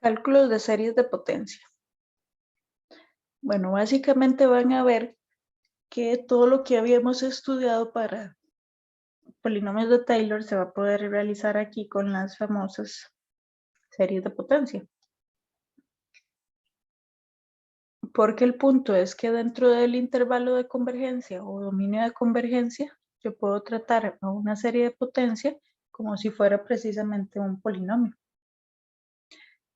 Cálculos de series de potencia. Bueno, básicamente van a ver que todo lo que habíamos estudiado para polinomios de Taylor se va a poder realizar aquí con las famosas series de potencia. Porque el punto es que dentro del intervalo de convergencia o dominio de convergencia, yo puedo tratar a una serie de potencia como si fuera precisamente un polinomio.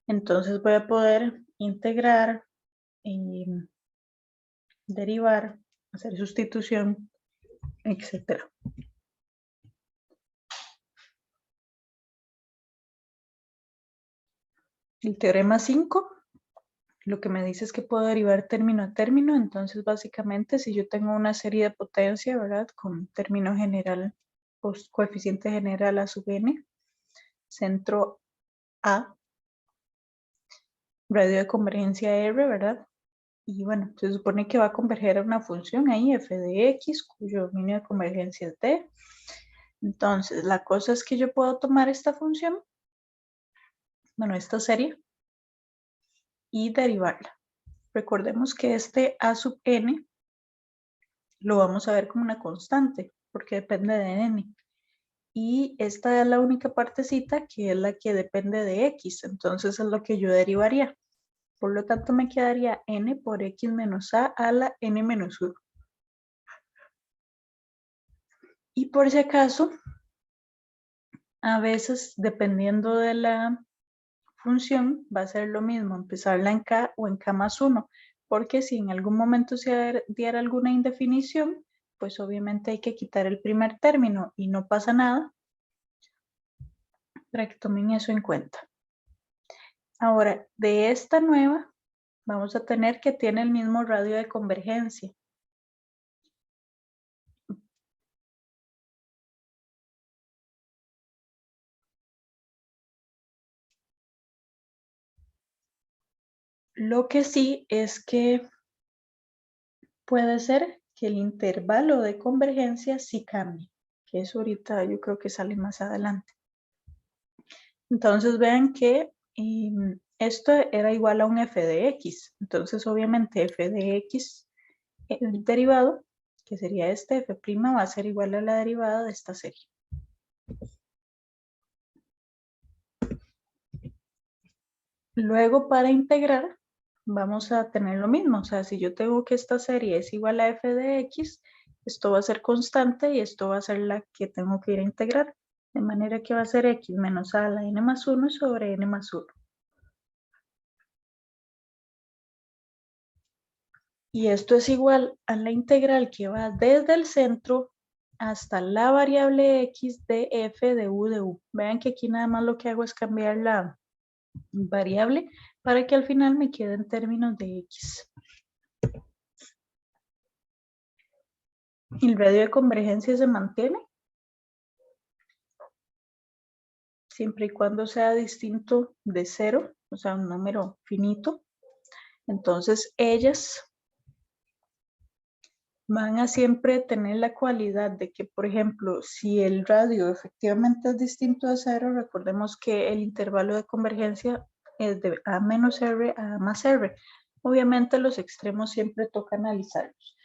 Entonces voy a poder integrar, derivar, hacer sustitución, etcétera. El teorema 5 lo que me dice es que puedo derivar término a término, entonces básicamente si yo tengo una serie de potencia, ¿verdad? Con término general, pues, coeficiente general a sub n, centro A, radio de convergencia R, ¿verdad? Y bueno, se supone que va a converger a una función ahí, f de x, cuyo dominio de convergencia es d. Entonces, la cosa es que yo puedo tomar esta función, bueno, esta serie, y derivarla. Recordemos que este a sub n lo vamos a ver como una constante, porque depende de n. Y esta es la única partecita que es la que depende de x, entonces es lo que yo derivaría. Por lo tanto, me quedaría n por x menos a la n menos 1. Y por si acaso, a veces, dependiendo de la función, va a ser lo mismo empezarla en k o en k más 1, porque si en algún momento se diera alguna indefinición, pues obviamente hay que quitar el primer término y no pasa nada, para que tomen eso en cuenta. Ahora, de esta nueva, vamos a tener que tiene el mismo radio de convergencia. Lo que sí es que puede ser que el intervalo de convergencia sí cambie, que eso ahorita yo creo que sale más adelante. Entonces vean que esto era igual a un f de x, entonces obviamente f de x, el derivado, que sería este f', va a ser igual a la derivada de esta serie. Luego para integrar, vamos a tener lo mismo, o sea, si yo tengo que esta serie es igual a f de x, esto va a ser constante y esto va a ser la que tengo que ir a integrar, de manera que va a ser x menos a la n más 1 sobre n más 1. Y esto es igual a la integral que va desde el centro hasta la variable x de f de u de u. Vean que aquí nada más lo que hago es cambiar la variable para que al final me quede en términos de x. El radio de convergencia se mantiene siempre y cuando sea distinto de 0, o sea, un número finito. Entonces, ellas van a siempre tener la cualidad de que, por ejemplo, si el radio efectivamente es distinto de 0, recordemos que el intervalo de convergencia es de a menos r a a más r. Obviamente los extremos siempre toca analizarlos.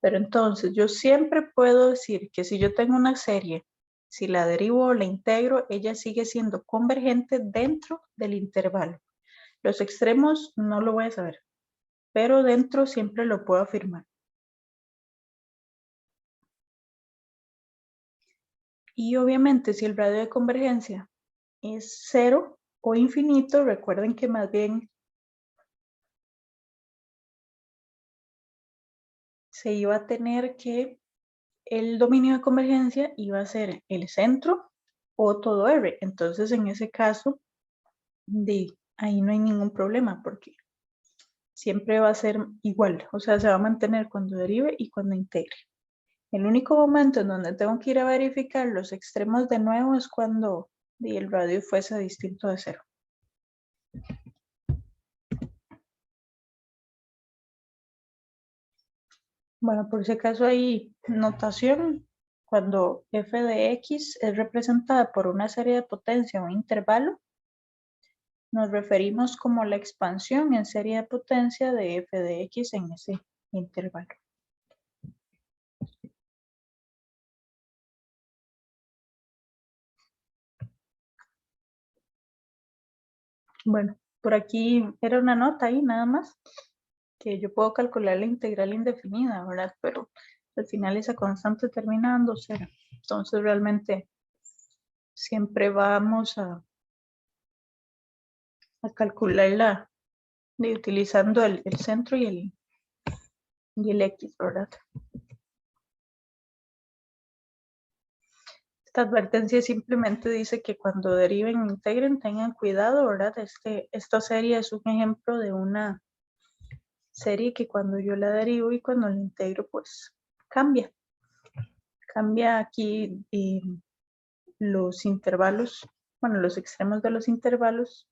Pero entonces yo siempre puedo decir que si yo tengo una serie, si la derivo o la integro, ella sigue siendo convergente dentro del intervalo. Los extremos no lo voy a saber, pero dentro siempre lo puedo afirmar. Y obviamente si el radio de convergencia es 0 o infinito, recuerden que más bien se iba a tener que el dominio de convergencia iba a ser el centro o todo R. Entonces en ese caso, ahí no hay ningún problema porque siempre va a ser igual. O sea, se va a mantener cuando derive y cuando integre. El único momento en donde tengo que ir a verificar los extremos de nuevo es cuando el radio fuese distinto de 0. Bueno, por si acaso hay notación, cuando f de x es representada por una serie de potencia o intervalo, nos referimos como la expansión en serie de potencia de f de x en ese intervalo. Bueno, por aquí era una nota ahí nada más, que yo puedo calcular la integral indefinida, ¿verdad? Pero al final esa constante termina dando cero. Entonces realmente siempre vamos a calcularla utilizando el centro y el x, ¿verdad? Esta advertencia simplemente dice que cuando deriven e integren tengan cuidado, ¿verdad? Esta serie es un ejemplo de una serie que cuando yo la derivo y cuando la integro, pues cambia. Cambia aquí los intervalos, bueno, los extremos de los intervalos.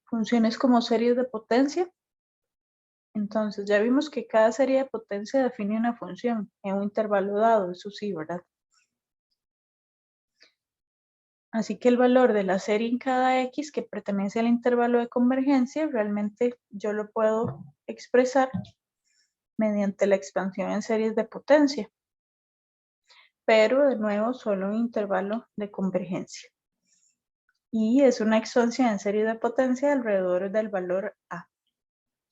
Funciones como series de potencia. Entonces, ya vimos que cada serie de potencia define una función en un intervalo dado, eso sí, ¿verdad? Así que el valor de la serie en cada x que pertenece al intervalo de convergencia, realmente yo lo puedo expresar mediante la expansión en series de potencia. Pero, de nuevo, solo un intervalo de convergencia. Y es una expansión en serie de potencia alrededor del valor a.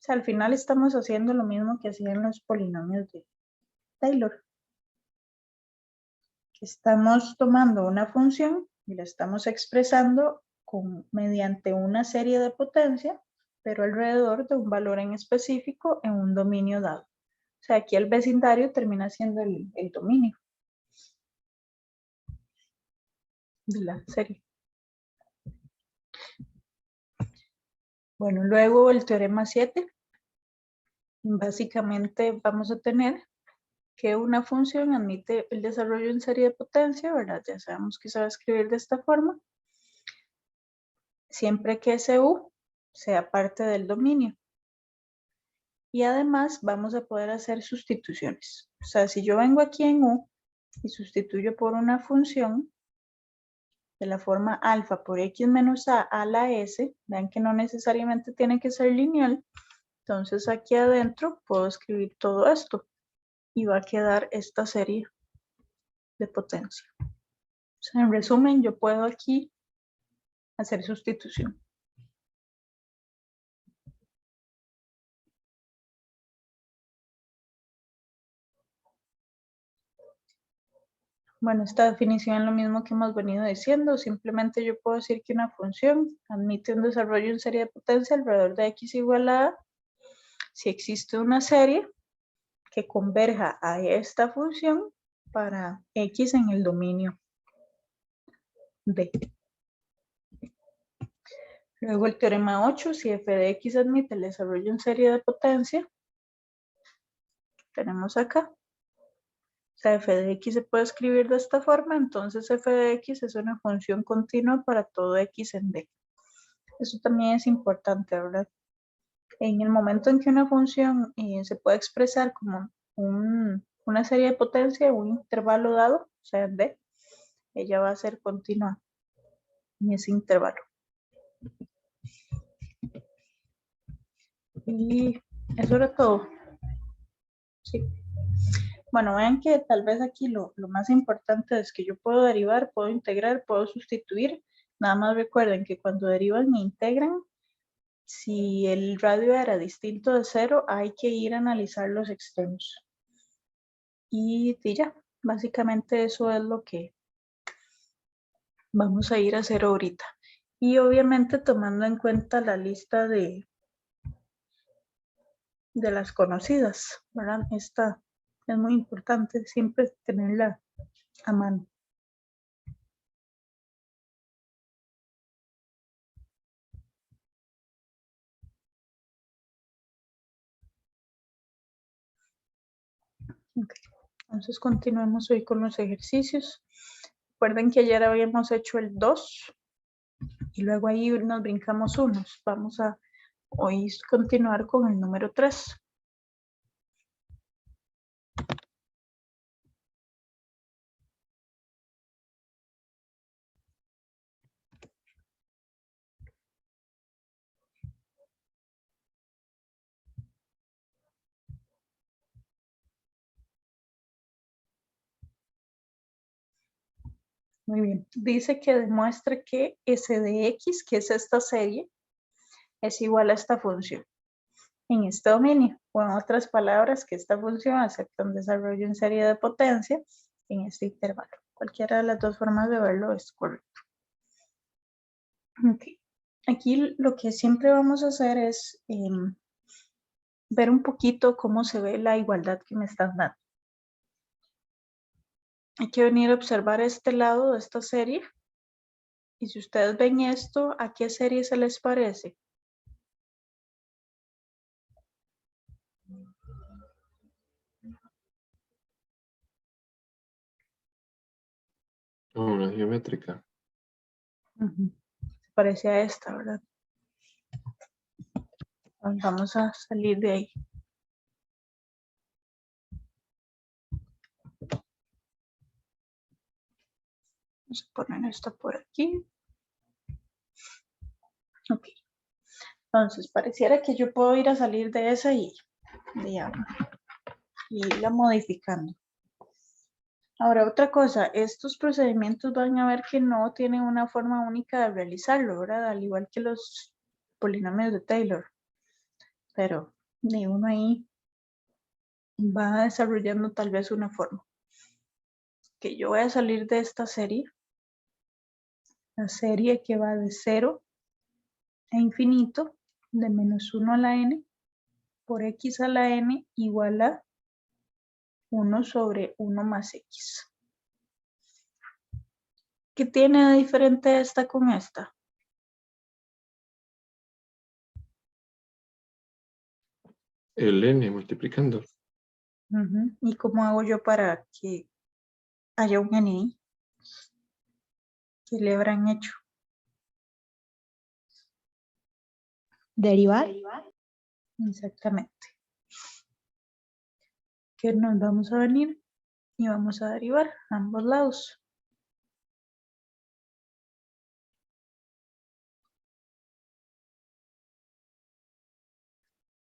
O sea, al final estamos haciendo lo mismo que hacían los polinomios de Taylor. Estamos tomando una función y la estamos expresando mediante una serie de potencia, pero alrededor de un valor en específico en un dominio dado. O sea, aquí el vecindario termina siendo el dominio de la serie. Bueno, luego el teorema 7. Básicamente vamos a tener que una función admite el desarrollo en serie de potencia, ¿verdad? Ya sabemos que se va a escribir de esta forma, siempre que ese u sea parte del dominio. Y además vamos a poder hacer sustituciones. O sea, si yo vengo aquí en u y sustituyo por una función de la forma alfa por x menos a la s, vean que no necesariamente tiene que ser lineal. Entonces aquí adentro puedo escribir todo esto y va a quedar esta serie de potencia. O sea, en resumen, yo puedo aquí hacer sustitución. Bueno, esta definición es lo mismo que hemos venido diciendo. Simplemente yo puedo decir que una función admite un desarrollo en serie de potencia alrededor de x igual a si existe una serie que converja a esta función para x en el dominio D. Luego el teorema 8, si f de x admite el desarrollo en serie de potencia, tenemos acá. O sea, f de x se puede escribir de esta forma, entonces f de x es una función continua para todo x en D. Eso también es importante, ¿verdad? En el momento en que una función se puede expresar como una serie de potencia, un intervalo dado, o sea, D, ella va a ser continua en ese intervalo. Y eso era todo. Sí. Bueno, vean que tal vez aquí lo más importante es que yo puedo derivar, puedo integrar, puedo sustituir. Nada más recuerden que cuando derivan e integran, si el radio era distinto de cero, hay que ir a analizar los extremos. Y ya, básicamente eso es lo que vamos a ir a hacer ahorita. Y obviamente tomando en cuenta la lista de las conocidas, ¿verdad? Esta es muy importante siempre tenerla a mano. Okay. Entonces continuemos hoy con los ejercicios. Recuerden que ayer habíamos hecho el 2 y luego ahí nos brincamos unos. Vamos a hoy continuar con el número 3. Muy bien. Dice que demuestre que S de X, que es esta serie, es igual a esta función en este dominio, o en otras palabras, que esta función acepta un desarrollo en serie de potencia en este intervalo. Cualquiera de las dos formas de verlo es correcto. Okay. Aquí lo que siempre vamos a hacer es ver un poquito cómo se ve la igualdad que me están dando. Hay que venir a observar este lado de esta serie. Y si ustedes ven esto, ¿a qué serie se les parece? Una geométrica. Se parece a esta, ¿verdad? Vamos a salir de ahí. Vamos a poner esto por aquí. Ok. Entonces, pareciera que yo puedo ir a salir de esa y irla modificando. Ahora, otra cosa, estos procedimientos van a ver que no tienen una forma única de realizarlo, ¿verdad? Al igual que los polinomios de Taylor. Pero ni uno ahí va desarrollando tal vez una forma. Que yo voy a salir de esta serie. La serie que va de 0 a infinito, de menos 1 a la n, por x a la n igual a 1 sobre 1 más x. ¿Qué tiene de diferente esta con esta? El n multiplicando. ¿Y cómo hago yo para que haya un n ahí? ¿Qué le habrán hecho? Derivar. Exactamente. Que nos vamos a venir y vamos a derivar a ambos lados.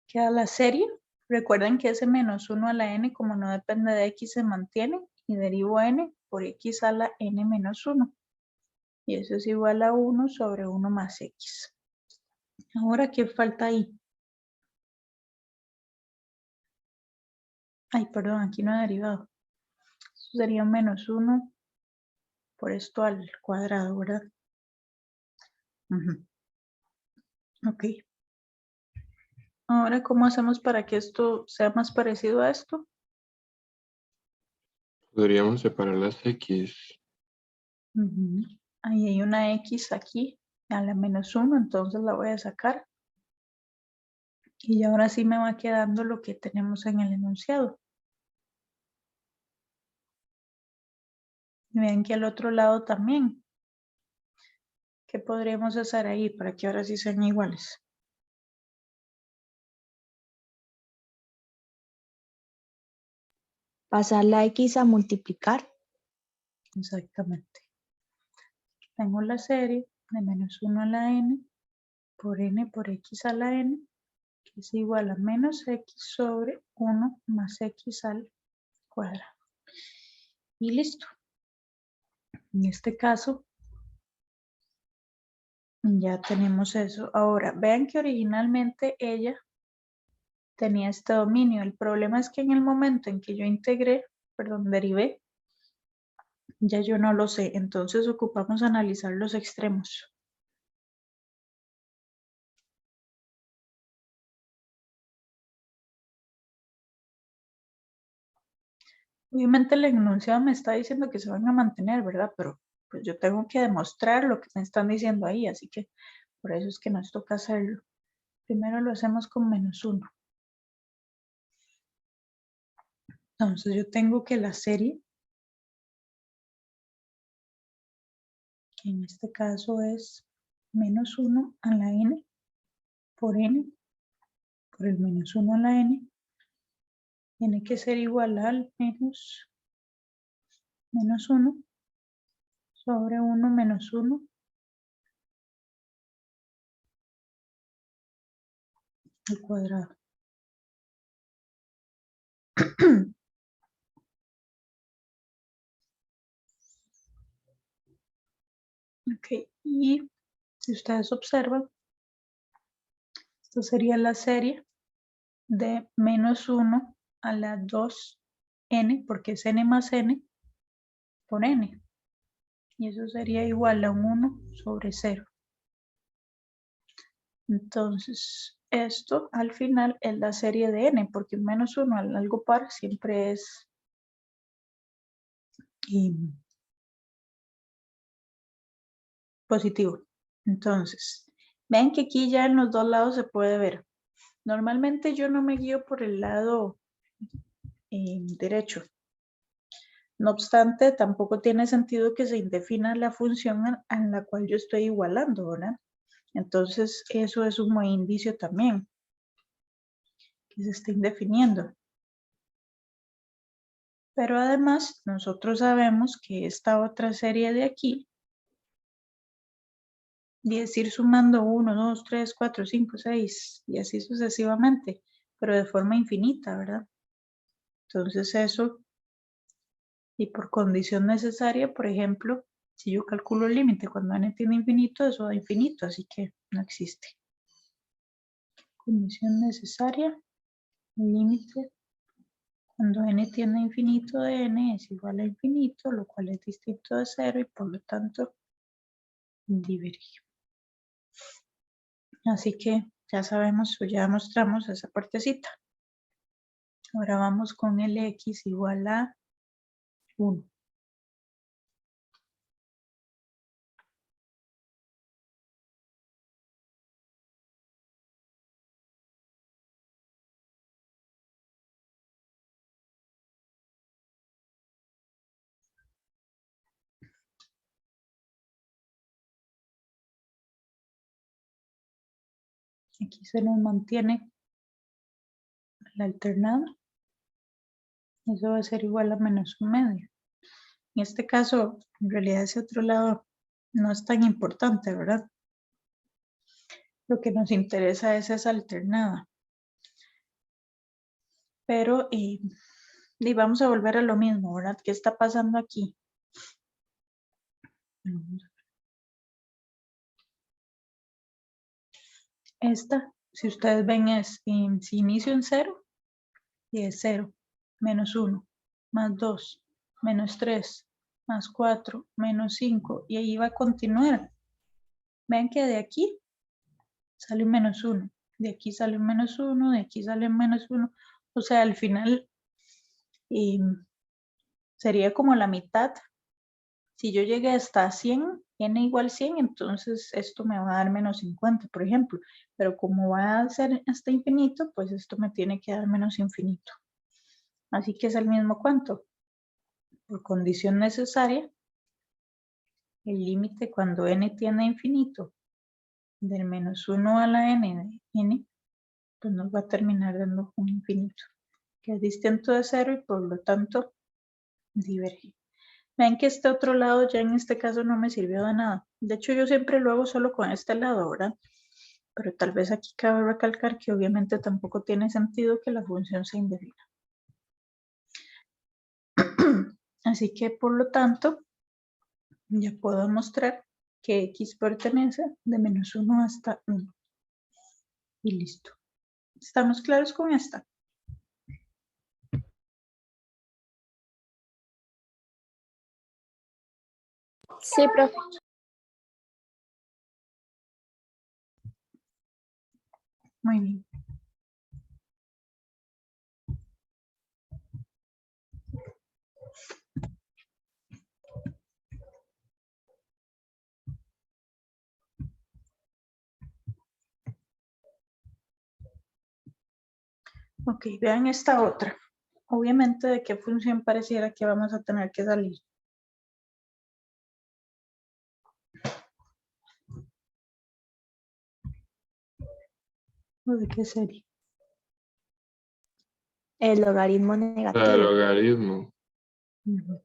Queda la serie. Recuerden que ese menos 1 a la n, como no depende de x, se mantiene y derivo n por x a la n menos 1. Y eso es igual a 1 sobre 1 más x. Ahora, ¿qué falta ahí? Ay, perdón, aquí no he derivado. Eso sería menos 1 por esto al cuadrado, ¿verdad? Ok. Ahora, ¿cómo hacemos para que esto sea más parecido a esto? Podríamos separar las x. Ahí hay una x aquí, a la menos 1, entonces la voy a sacar. Y ahora sí me va quedando lo que tenemos en el enunciado. Y vean que al otro lado también. ¿Qué podríamos hacer ahí para que ahora sí sean iguales? Pasar la X a multiplicar. Exactamente. Tengo la serie de menos 1 a la n por x a la n, que es igual a menos x sobre 1 más x al cuadrado. Y listo. En este caso, ya tenemos eso. Ahora, vean que originalmente ella tenía este dominio. El problema es que en el momento en que yo derivé, ya yo no lo sé. Entonces ocupamos analizar los extremos. Obviamente el enunciado me está diciendo que se van a mantener, ¿verdad? Pero pues yo tengo que demostrar lo que me están diciendo ahí, así que por eso es que nos toca hacerlo. Primero lo hacemos con menos 1. Entonces yo tengo que la serie, que en este caso es menos 1 a la n, por el menos 1 a la n, tiene que ser igual al menos 1 sobre 1 menos 1 al cuadrado. Ok, y si ustedes observan, esto sería la serie de menos 1 a la 2n, porque es n más n por n. Y eso sería igual a un 1 sobre 0. Entonces, esto al final es la serie de n, porque un menos 1 al algo par siempre es positivo. Entonces, vean que aquí ya en los dos lados se puede ver. Normalmente yo no me guío por el lado derecho. No obstante, tampoco tiene sentido que se indefina la función a la cual yo estoy igualando, ¿verdad? Entonces, eso es un buen indicio también, que se está indefiniendo. Pero además, nosotros sabemos que esta otra serie de aquí, y es ir sumando 1, 2, 3, 4, 5, 6, y así sucesivamente, pero de forma infinita, ¿verdad? Entonces eso, y por condición necesaria, por ejemplo, si yo calculo el límite cuando n tiene infinito, eso da infinito, así que no existe. Condición necesaria, el límite cuando n tiene infinito de n es igual a infinito, lo cual es distinto de 0 y por lo tanto diverge. Así que ya sabemos o ya mostramos esa partecita. Ahora vamos con el x igual a 1. Aquí se nos mantiene la alternada. Eso va a ser igual a menos un medio. En este caso, en realidad ese otro lado no es tan importante, ¿verdad? Lo que nos interesa es esa alternada. Pero, y vamos a volver a lo mismo, ¿verdad? ¿Qué está pasando aquí? Esta, si ustedes ven, es si inicio en 0, y es 0, menos 1, más 2, menos 3, más 4, menos 5, y ahí va a continuar. Vean que de aquí sale un menos 1, de aquí sale un menos 1, de aquí sale un menos 1, o sea, al final sería como la mitad. Si yo llegué hasta 100, n igual 100, entonces esto me va a dar menos 50, por ejemplo. Pero como va a ser hasta infinito, pues esto me tiene que dar menos infinito. Así que es el mismo cuento. Por condición necesaria, el límite cuando n tiende a infinito del menos 1 a la n de n, pues nos va a terminar dando un infinito, que es distinto de 0 y por lo tanto diverge. Ven que este otro lado ya en este caso no me sirvió de nada. De hecho, yo siempre lo hago solo con este lado, ¿verdad? Pero tal vez aquí cabe recalcar que obviamente tampoco tiene sentido que la función sea indefina. Así que por lo tanto, ya puedo mostrar que x pertenece de menos 1 hasta 1. Y listo. ¿Estamos claros con esta? Sí, profe. Muy bien. Ok, vean esta otra. Obviamente, ¿de qué función pareciera que vamos a tener que salir? ¿O de qué serie? El logaritmo El negativo. logaritmo. Ujú.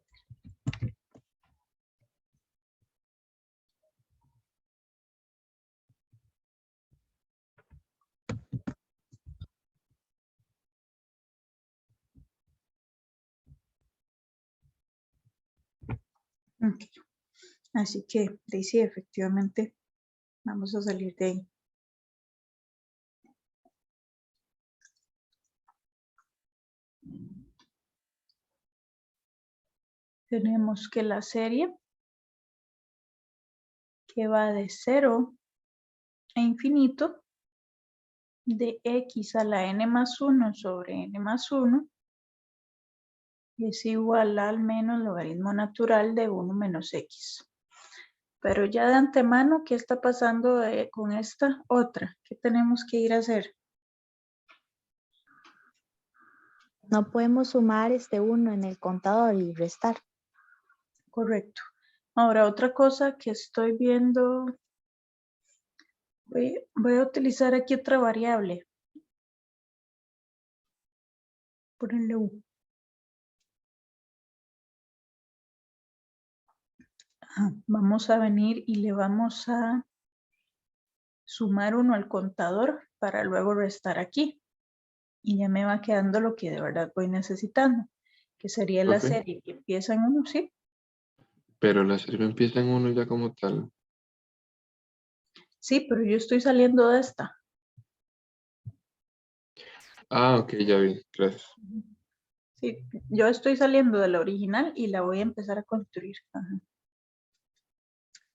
Ok. Así que, sí, efectivamente, vamos a salir de ahí. Tenemos que la serie que va de 0 a infinito de x a la n más 1 sobre n más 1 es igual al menos logaritmo natural de 1 menos x. Pero ya de antemano, ¿qué está pasando con esta otra? ¿Qué tenemos que ir a hacer? No podemos sumar este 1 en el contador y restar. Correcto. Ahora, otra cosa que estoy viendo, voy a utilizar aquí otra variable. Ponerle u. Vamos a venir y le vamos a sumar 1 al contador para luego restar aquí. Y ya me va quedando lo que de verdad voy necesitando, que sería la Profe, serie que empieza en 1, ¿sí? pero la serie empieza en 1 ya como tal. Sí, pero yo estoy saliendo de esta. Ah, ok, ya vi, gracias. Sí, yo estoy saliendo de la original y la voy a empezar a construir. Ajá.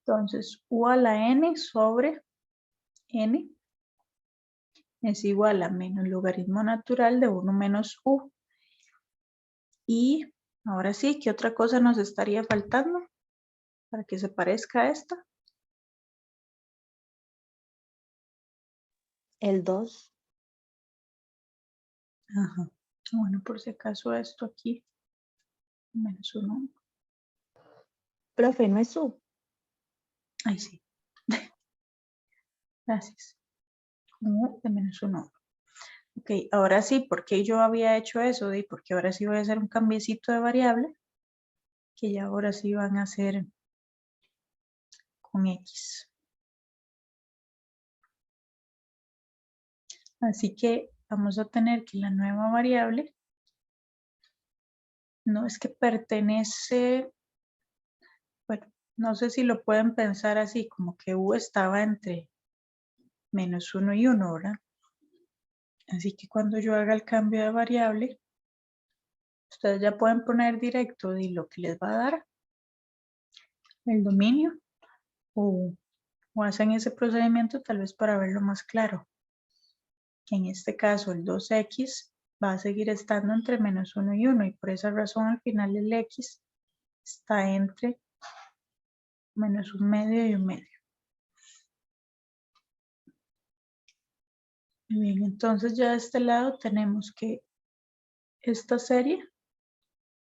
Entonces, u a la n sobre n es igual a menos logaritmo natural de 1 menos u. Y ahora sí, ¿qué otra cosa nos estaría faltando para que se parezca a esta? El 2. Ajá. Bueno, por si acaso esto aquí, menos 1. Profe, no es su. Ahí sí. Gracias. U de menos 1. Ok, ahora sí, ¿por qué yo había hecho eso? Porque ahora sí voy a hacer un cambiecito de variable, que ya ahora sí van a ser con x. Así que vamos a tener que la nueva variable no es que pertenece, bueno, no sé si lo pueden pensar así, como que u estaba entre menos 1 y 1, ¿verdad? Así que cuando yo haga el cambio de variable, ustedes ya pueden poner directo de lo que les va a dar el dominio o hacen ese procedimiento tal vez para verlo más claro. En este caso el 2x va a seguir estando entre menos 1 y 1 y por esa razón al final el x está entre menos 1 medio y 1 medio. Bien, entonces ya de este lado tenemos que esta serie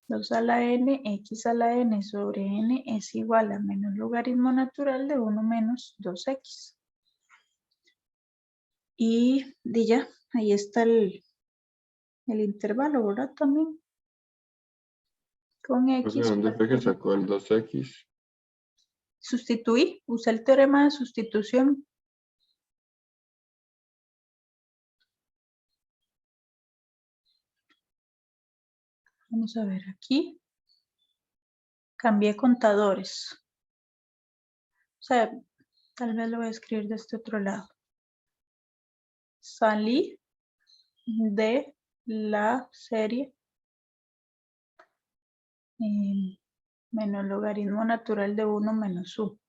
2 a la n, x a la n sobre n es igual a menos logaritmo natural de 1 menos 2x. Y ya, ahí está el intervalo, ¿verdad? También con Profe, x. ¿dónde fue que sacó el 2x? Sustituí, usé el teorema de sustitución. Vamos a ver aquí. Cambié contadores. O sea, tal vez lo voy a escribir de este otro lado. Salí de la serie menos logaritmo natural de 1 menos u.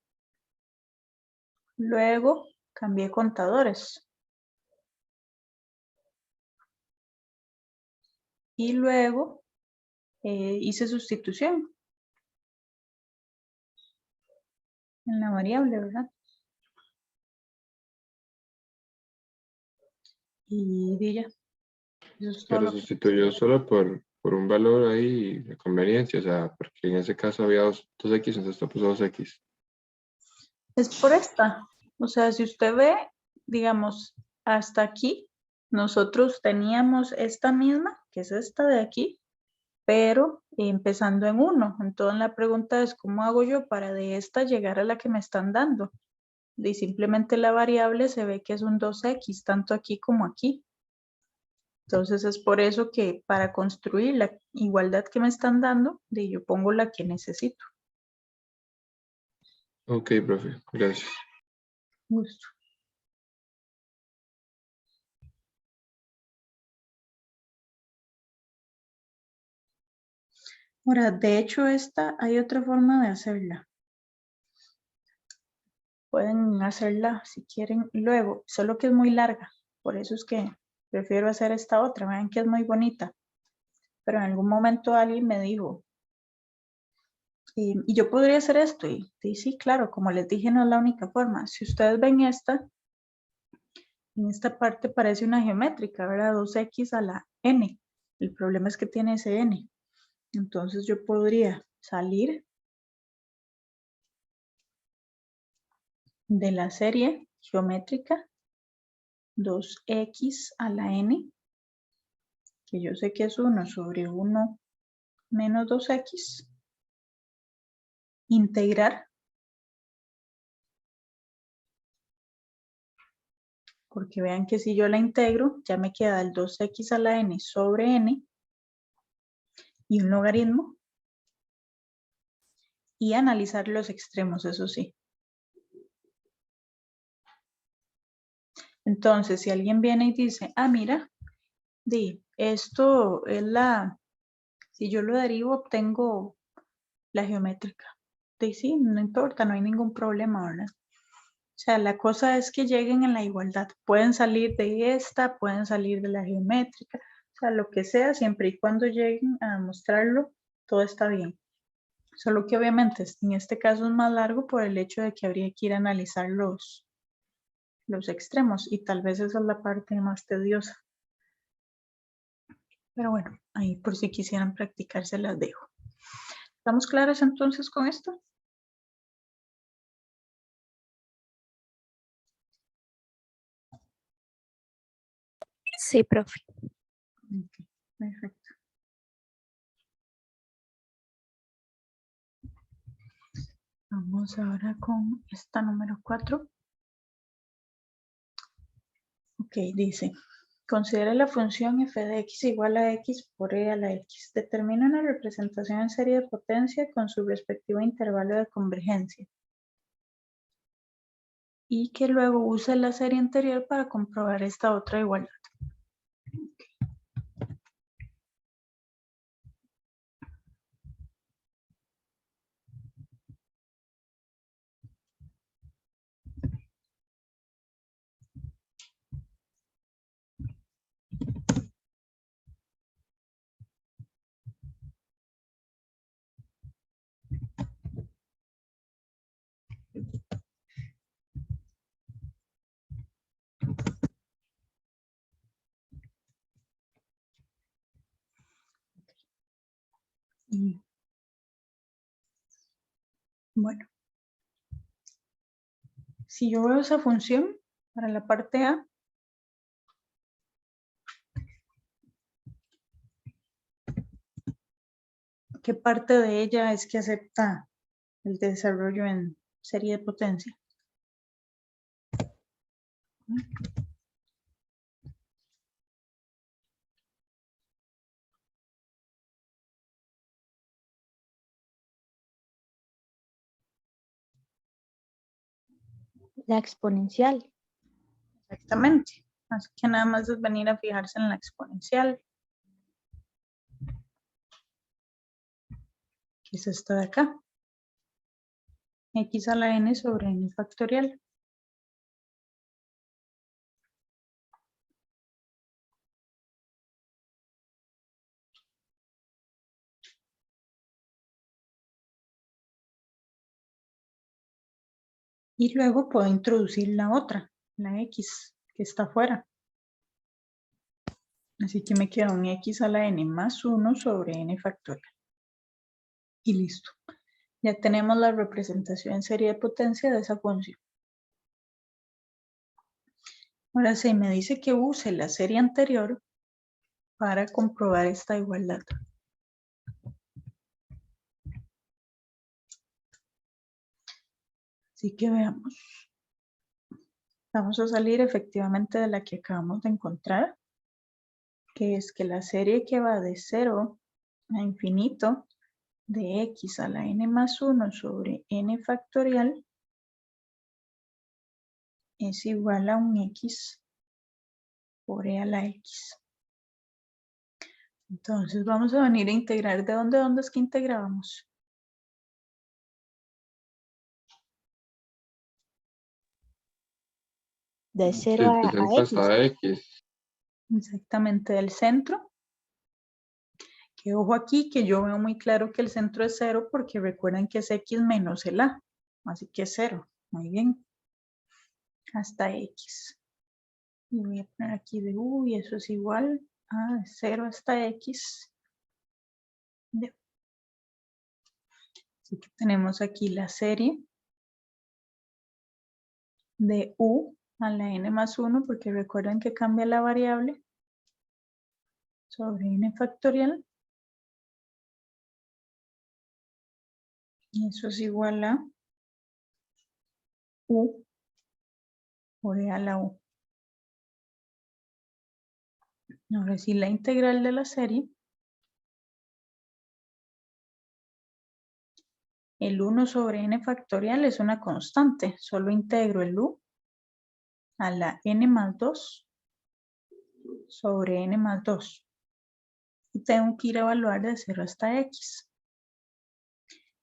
Luego cambié contadores. Y luego hice sustitución en la variable, ¿verdad? Y ya. Eso es todo Pero lo que sustituyó solo por un valor ahí de conveniencia, o sea, porque en ese caso había 2x, entonces esto puso 2x. es por esta. O sea, si usted ve, digamos, hasta aquí, nosotros teníamos esta misma, que es esta de aquí, pero empezando en 1. Entonces la pregunta es, ¿cómo hago yo para de esta llegar a la que me están dando? Y simplemente la variable se ve que es un 2x, tanto aquí como aquí. Entonces es por eso que para construir la igualdad que me están dando, yo pongo la que necesito. Ok, profe, gracias. Gusto. Ahora, de hecho, esta hay otra forma de hacerla. Pueden hacerla si quieren luego, solo que es muy larga. Por eso es que prefiero hacer esta otra. Vean que es muy bonita. Pero en algún momento alguien me dijo, y yo podría hacer esto. Y sí, claro, como les dije, no es la única forma. Si ustedes ven esta, en esta parte parece una geométrica, ¿verdad? 2x a la n. El problema es que tiene ese n. Entonces yo podría salir de la serie geométrica 2x a la n, que yo sé que es 1 sobre 1 menos 2x, integrar, porque vean que si yo la integro, ya me queda el 2x a la n sobre n y un logaritmo, y analizar los extremos, eso sí. Entonces, si alguien viene y dice, ah, mira, esto es si yo lo derivo, obtengo la geométrica. Sí, no importa, no hay ningún problema, ¿verdad? O sea, la cosa es que lleguen en la igualdad. Pueden salir de esta, pueden salir de la geométrica, o sea, lo que sea, siempre y cuando lleguen a mostrarlo, todo está bien. Solo que obviamente en este caso es más largo por el hecho de que habría que ir a analizar los extremos y tal vez esa es la parte más tediosa. Pero bueno, ahí por si quisieran practicar se las dejo. ¿Estamos claros entonces con esto? Sí, profe. Ok, perfecto. Vamos ahora con esta número 4. Ok, dice, considera la función f de x igual a x por e a la x. Determina una representación en serie de potencia con su respectivo intervalo de convergencia. Y que luego use la serie anterior para comprobar esta otra igualdad. Y bueno, si yo veo esa función para la parte A, ¿qué parte de ella es que acepta el desarrollo en serie de potencia? La exponencial. Exactamente. Así que nada más es venir a fijarse en la exponencial, que es esta de acá. X a la n sobre n factorial. Y luego puedo introducir la otra, la x, que está afuera. Así que me queda un x a la n más 1 sobre n factorial. Y listo. Ya tenemos la representación en serie de potencia de esa función. Ahora sí, me dice que use la serie anterior para comprobar esta igualdad. Así que veamos. Vamos a salir efectivamente de la que acabamos de encontrar, que es que la serie que va de 0 a infinito de x a la n más 1 sobre n factorial es igual a un X por E a la X. Entonces vamos a venir a integrar. ¿De dónde es que integrábamos? De Sí, 0 de a centro X. hasta X. Exactamente del centro. Que ojo aquí que yo veo muy claro que el centro es 0 porque recuerden que es X menos el A. Así que es 0. Muy bien. Hasta X. Y voy a poner aquí de U y eso es igual a 0 hasta X. De. Así que tenemos aquí la serie de U a la n más 1 porque recuerden que cambia la variable sobre n factorial. Y eso es igual a U por E a la U. Ahora sí, la integral de la serie. El 1 sobre n factorial es una constante. Solo integro el U a la n más 2 sobre n más 2. Y tengo que ir a evaluar de 0 hasta X.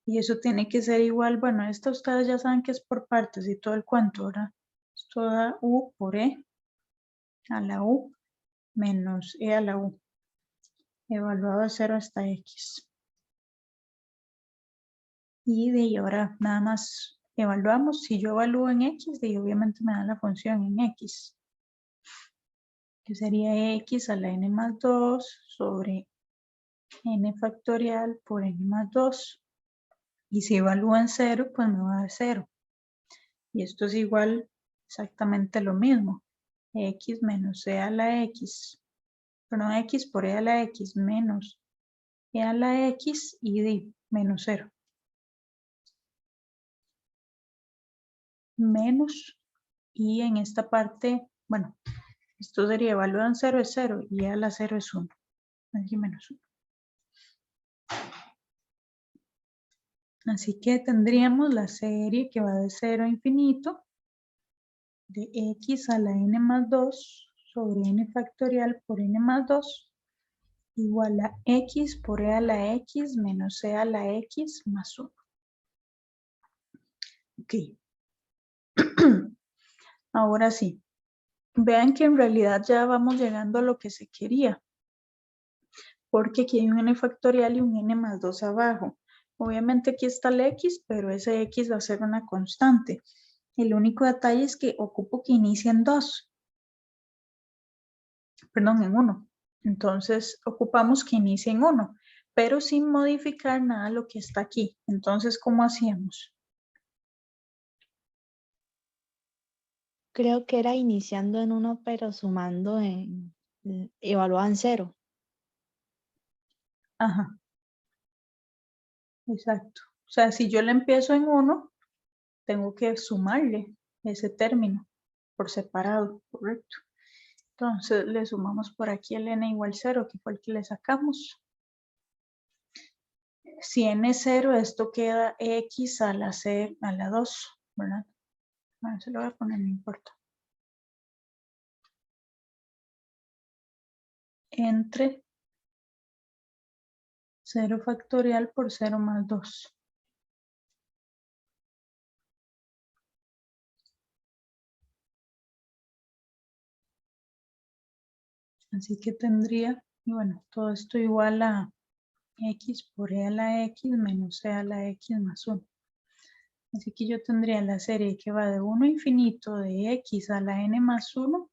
Y eso tiene que ser igual, bueno, esto ustedes ya saben que es por partes y todo el cuento, ¿verdad? Esto da U por E a la U menos E a la U, evaluado de 0 hasta X. Y de ahí ahora nada más evaluamos, si yo evalúo en X, de ahí obviamente me da la función en X, que sería X a la N más 2 sobre N factorial por N más 2. Y si evalúo en 0, pues me va a dar 0. Y esto es igual exactamente lo mismo. X menos E a la X, perdón, X por E a la X menos E a la X y de menos 0. Menos, y en esta parte, bueno, esto sería evaluado en 0 es 0 y E a la 0 es 1. Aquí menos 1. Así que tendríamos la serie que va de 0 a infinito de X a la N más 2 sobre N factorial por N más 2 igual a X por E a la X menos E a la X más 1. Ok. Ahora sí. Vean que en realidad ya vamos llegando a lo que se quería. Porque aquí hay un n factorial y un n más 2 abajo. Obviamente aquí está el x, pero ese x va a ser una constante. El único detalle es que ocupo que inicie en 2. Perdón, en 1. Entonces ocupamos que inicie en 1, pero sin modificar nada lo que está aquí. Entonces, ¿cómo hacíamos? Creo que era iniciando en 1, pero sumando evaluado en 0. Ajá, exacto. O sea, si yo le empiezo en 1, tengo que sumarle ese término por separado, ¿correcto? Entonces le sumamos por aquí el n igual 0, que fue el que le sacamos. Si n es 0, esto queda x a la 2, ¿verdad? Bueno, se lo voy a poner, no importa. Entre 0 factorial por 0 más 2. Así que tendría, y bueno, todo esto igual a x por e a la x menos e a la x más 1. Así que yo tendría la serie que va de 1 a infinito de x a la n más 1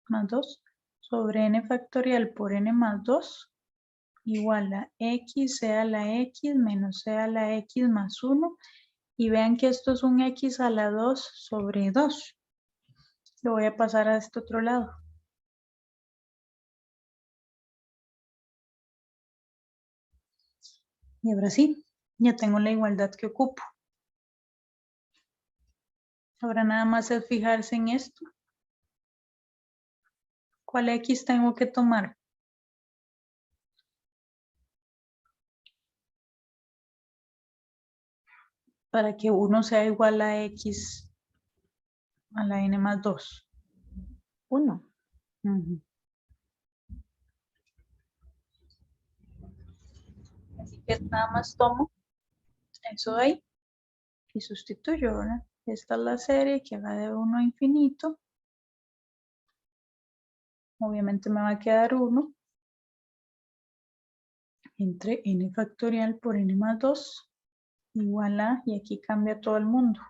más 2 sobre n factorial por n más 2 igual a x e a la x menos e a la x más 1. Y vean que esto es un x a la 2 sobre 2. Lo voy a pasar a este otro lado. Y ahora sí, ya tengo la igualdad que ocupo. Ahora nada más es fijarse en esto. ¿Cuál x tengo que tomar? Para que 1 sea igual a x a la n más 2. 1. Así que nada más tomo eso de ahí y sustituyo, ¿verdad? Esta es la serie que va de 1 a infinito. Obviamente me va a quedar 1 entre n factorial por n más 2 igual a, y aquí cambia todo el mundo.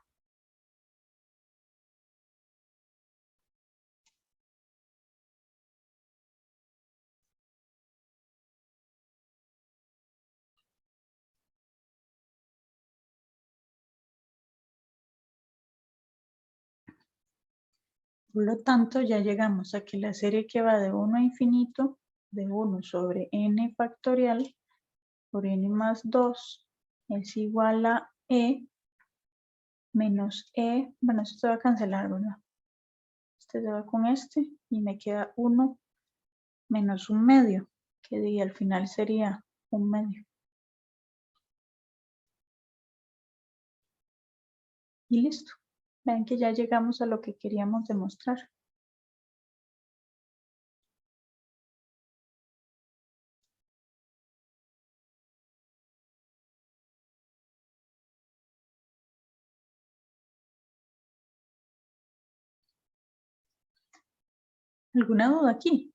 Por lo tanto, ya llegamos a que la serie que va de 1 a infinito, de 1 sobre n factorial por n más 2 es igual a e menos e, bueno, esto se va a cancelar, ¿verdad? Este se va con este y me queda 1 menos 1/2, que al final sería 1/2. Y listo. Vean que ya llegamos a lo que queríamos demostrar. ¿Alguna duda aquí?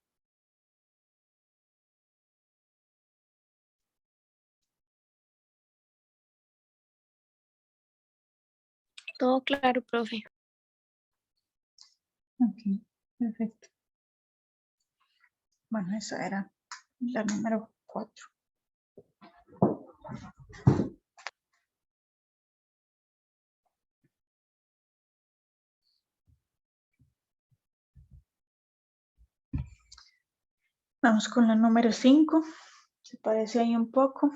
Todo claro, profe. Ok, perfecto. Bueno, esa era la número 4. Vamos con la número 5. Se parece ahí un poco.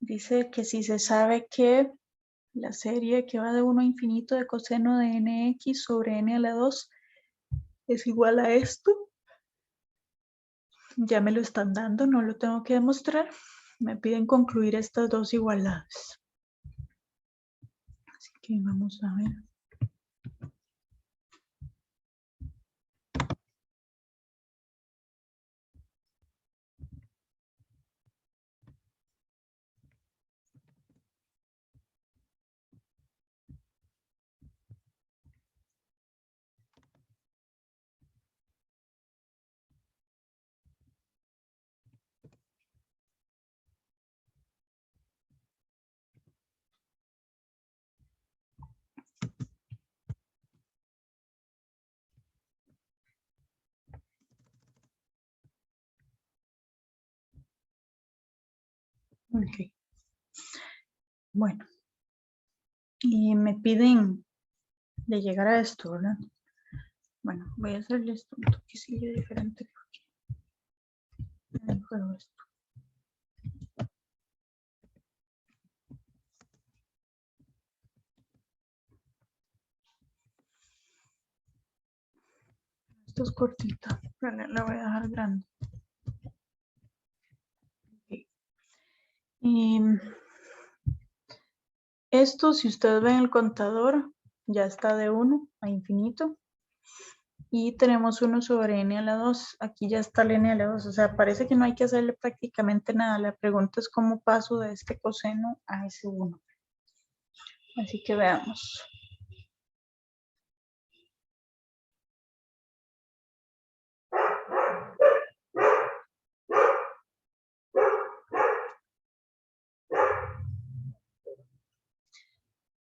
Dice que si se sabe que la serie que va de 1 a infinito de coseno de nx sobre n a la 2 es igual a esto. Ya me lo están dando, no lo tengo que demostrar. Me piden concluir estas dos igualdades. Así que vamos a ver. Ok. Bueno. Y me piden de llegar a esto, ¿verdad? Bueno, voy a hacerle esto un toquecillo diferente porque no juego esto. Esto es cortita, pero la voy a dejar grande. Okay. Y esto, si ustedes ven el contador, ya está de 1 a infinito. Y tenemos 1 sobre n a la 2. Aquí ya está el n a la 2. O sea, parece que no hay que hacerle prácticamente nada. La pregunta es cómo paso de este coseno a ese 1. Así que veamos.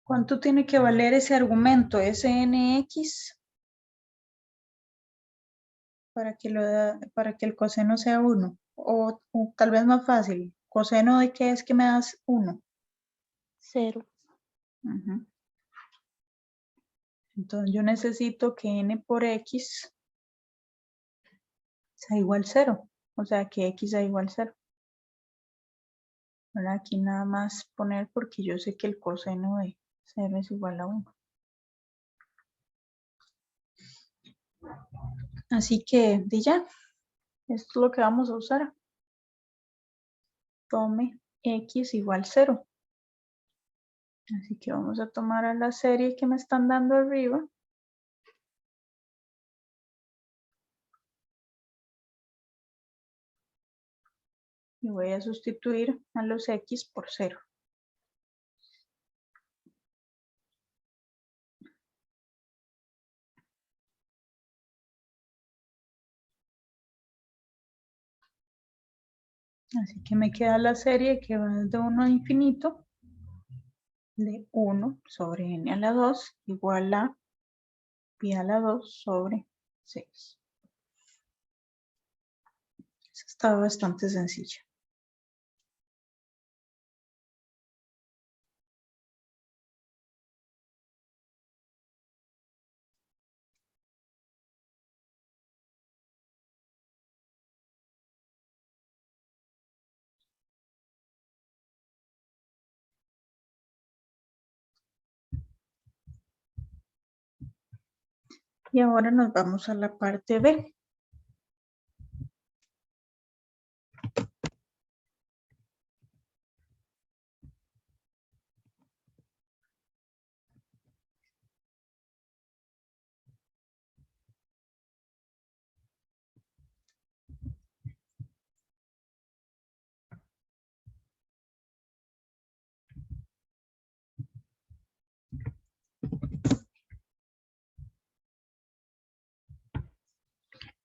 ¿Cuánto tiene que valer ese argumento, SNX, para que el coseno sea 1? O tal vez más fácil, ¿coseno de qué es que me das 1? 0. Entonces yo necesito que n por x sea igual a 0. O sea, que x sea igual a 0. Ahora aquí nada más poner porque yo sé que el coseno de 0 es igual a 1. Así que, ya, esto es lo que vamos a usar. Tome x igual a 0. Así que vamos a tomar a la serie que me están dando arriba. Y voy a sustituir a los X por 0. Así que me queda la serie que va desde 1 a infinito de 1 sobre n a la 2 igual a pi a la 2 sobre 6. Eso está bastante sencilla. Y ahora nos vamos a la parte B.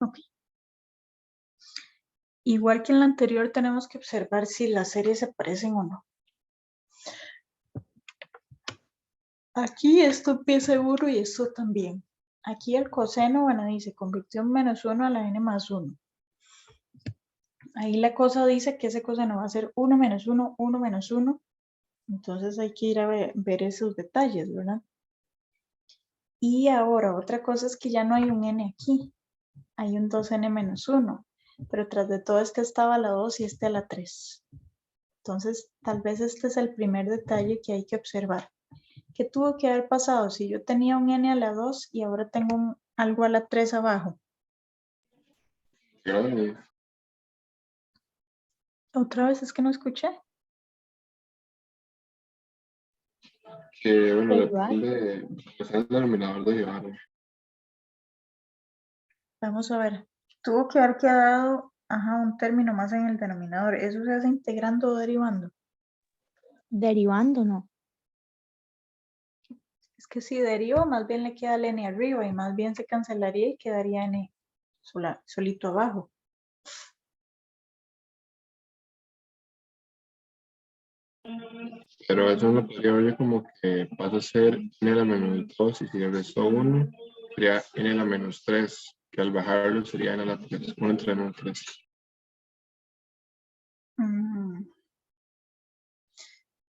Ok. Igual que en la anterior, tenemos que observar si las series se parecen o no. Aquí esto pi seguro y esto también. Aquí el coseno, bueno, dice convirtió en menos 1 a la n más 1. Ahí la cosa dice que ese coseno va a ser 1 menos 1, 1 menos 1. Entonces hay que ir a ver esos detalles, ¿verdad? Y ahora, otra cosa es que ya no hay un n aquí. Hay un 2n menos 1. Pero tras de todo este estaba la 2 y este a la 3. Entonces, tal vez este es el primer detalle que hay que observar. ¿Qué tuvo que haber pasado si yo tenía un n a la 2 y ahora tengo algo a la 3 abajo? Grande. Otra vez es que no escuché. Que bueno, Derivar. depende, pues, el denominador de llevar. Vamos a ver. Tuvo que haber quedado, un término más en el denominador. ¿Eso se hace integrando o derivando? Derivando, no. Es que si derivo, más bien le queda el n arriba y más bien se cancelaría y quedaría n solito abajo. Pero eso lo podría ver yo como que pasa a ser n a la menos 2 y si le resto 1, sería n a la menos 3, que al bajarlo sería n a la 3, 1 entre n a la 3.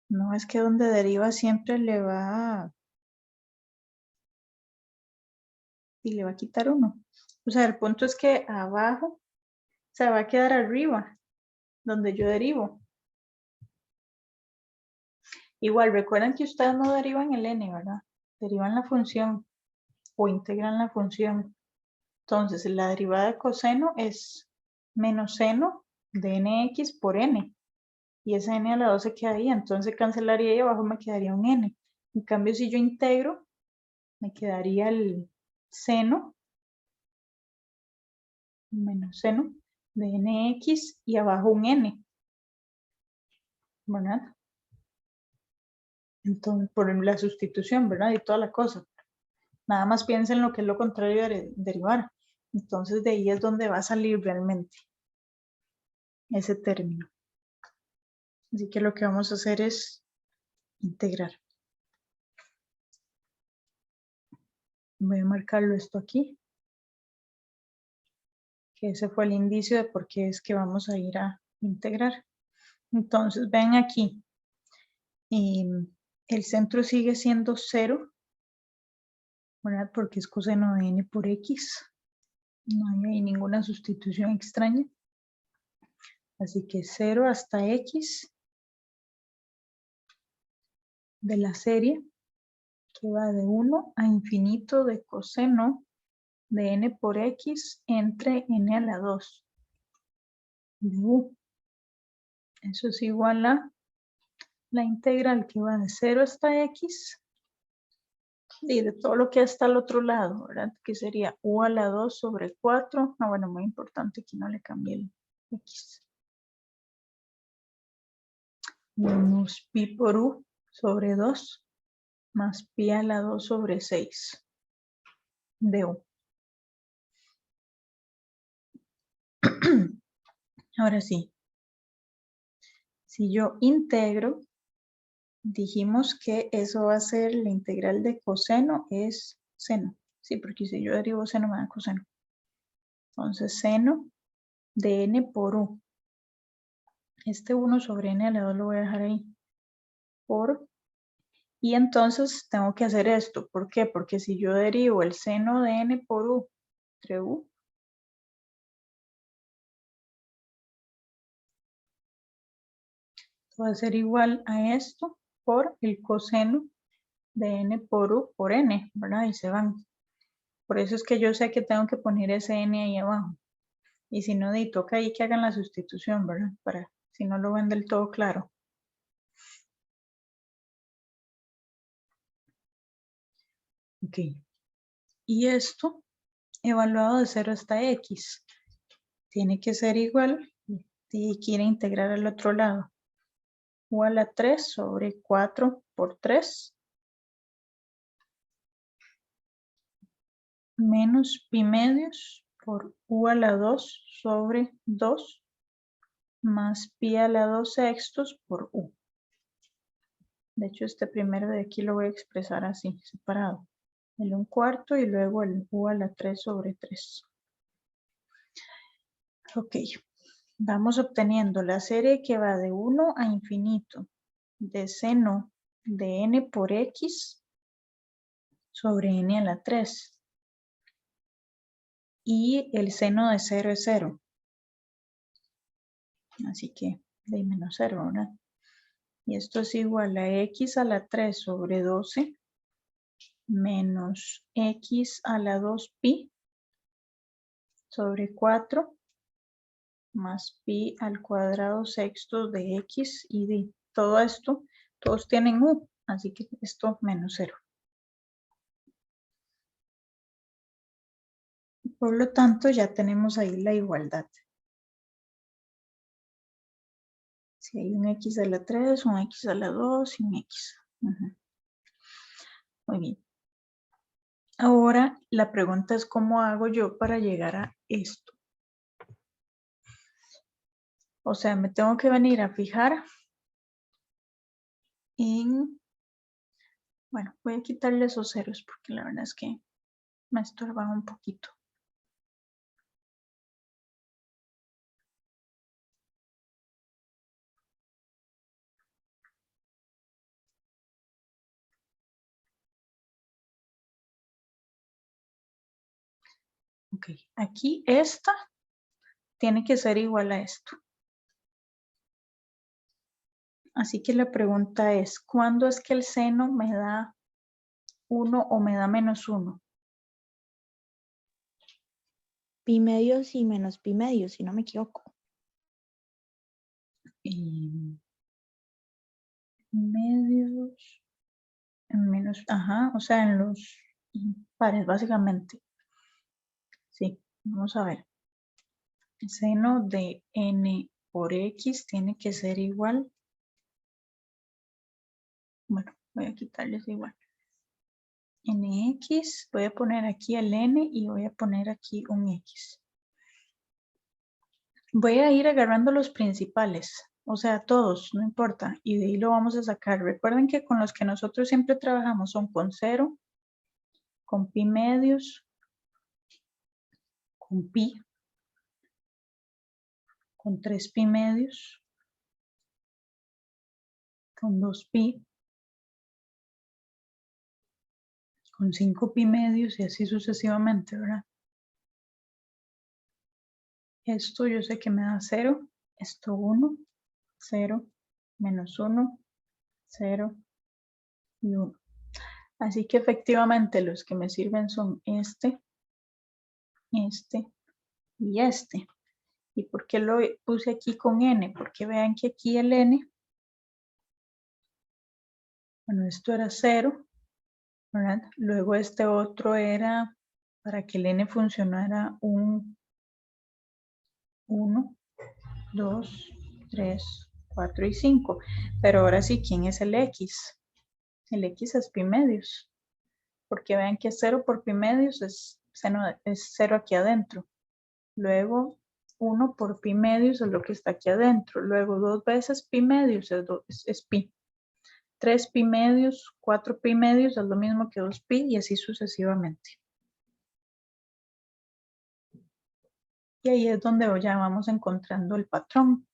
No, es que donde deriva siempre le va y le va a quitar 1. O sea, el punto es que abajo se va a quedar arriba, donde yo derivo. Igual, recuerden que ustedes no derivan el n, ¿verdad? Derivan la función o integran la función. Entonces, la derivada de coseno es menos seno de nx por n. Y ese n a la 2 se queda ahí, entonces cancelaría y abajo me quedaría un n. En cambio, si yo integro, me quedaría el seno, menos seno de nx y abajo un n. ¿Verdad? Entonces, por la sustitución, ¿verdad? Y toda la cosa. Nada más piensen lo que es lo contrario de derivar. Entonces, de ahí es donde va a salir realmente ese término. Así que lo que vamos a hacer es integrar. Voy a marcarlo esto aquí, que ese fue el indicio de por qué es que vamos a ir a integrar. Entonces, ven aquí, el centro sigue siendo 0, ¿verdad? Porque es coseno de n por x. No hay ahí ninguna sustitución extraña. Así que 0 hasta x de la serie, que va de 1 a infinito de coseno de n por x entre n a la 2 de u. Eso es igual a la integral que va de 0 hasta x y de todo lo que está al otro lado, ¿verdad? Que sería u a la 2 sobre 4. Ah, bueno, muy importante que no le cambie el x. Menos pi por u sobre 2 más pi a la 2 sobre 6 de u. Ahora sí, si yo integro, dijimos que eso va a ser la integral de coseno es seno. Sí, porque si yo derivo seno me da coseno. Entonces seno de n por u. Este 1 sobre n a la 2 lo voy a dejar ahí. Por. Y entonces tengo que hacer esto. ¿Por qué? Porque si yo derivo el seno de n por u entre u, va a ser igual a esto por el coseno de n por u por n, ¿verdad? Y se van. Por eso es que yo sé que tengo que poner ese n ahí abajo. Y si no, toca ahí que hagan la sustitución, ¿verdad? Para si no lo ven del todo claro. Ok. Y esto, evaluado de 0 hasta x, tiene que ser igual, y quiere integrar al otro lado. U a la 3 sobre 4 por 3 menos pi medios por u a la 2 sobre 2 más pi a la 2 sextos por u. De hecho, este primero de aquí lo voy a expresar así, separado. El 1/4 y luego el u a la 3 sobre 3. Ok, vamos obteniendo la serie que va de 1 a infinito de seno de n por x sobre n a la 3. Y el seno de 0 es 0. Así que de menos 0, ¿verdad? Y esto es igual a x a la 3 sobre 12 menos x a la 2 pi sobre 4 más pi al cuadrado sexto de x y de todo esto, todos tienen u, así que esto menos 0. Por lo tanto, ya tenemos ahí la igualdad. Si hay un x a la 3, un x a la 2 y un x. Muy bien. Ahora, la pregunta es cómo hago yo para llegar a esto. O sea, me tengo que venir a fijar en... Bueno, voy a quitarle esos ceros porque la verdad es que me estorban un poquito. Ok, aquí esta tiene que ser igual a esto. Así que la pregunta es, ¿cuándo es que el seno me da 1 o me da menos 1? Pi medios y menos pi medios, si no me equivoco. Medios, menos, ajá, o sea, en los pares, básicamente. Sí, vamos a ver. El seno de n por x tiene que ser igual. Bueno, voy a quitarles igual. Nx, voy a poner aquí el n y voy a poner aquí un x. Voy a ir agarrando los principales, o sea, todos, no importa, y de ahí lo vamos a sacar. Recuerden que con los que nosotros siempre trabajamos son con 0, con pi medios, con pi, con 3 pi medios, con 2 pi, con 5 pi medios y así sucesivamente, ¿verdad? Esto yo sé que me da 0, esto 1, 0, menos 1, 0 y 1. Así que efectivamente los que me sirven son este y este. ¿Y por qué lo puse aquí con n? Porque vean que aquí el n Bueno, esto era 0, ¿verdad? Luego este otro era, para que el n funcionara, un 1, 2, 3, 4 y 5. Pero ahora sí, ¿quién es el x? El x es pi medios. Porque vean que 0 por pi medios es 0 aquí adentro. Luego 1 por pi medios es lo que está aquí adentro. Luego 2 veces pi medios es pi. 3 pi medios, 4 pi medios es lo mismo que 2 pi y así sucesivamente. Y ahí es donde ya vamos encontrando el patrón.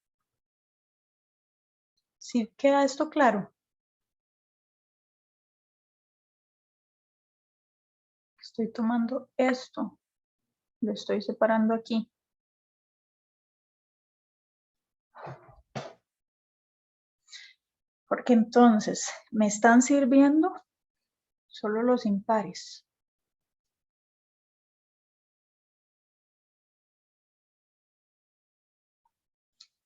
¿Sí queda esto claro? Estoy tomando esto, lo estoy separando aquí. Porque entonces me están sirviendo solo los impares.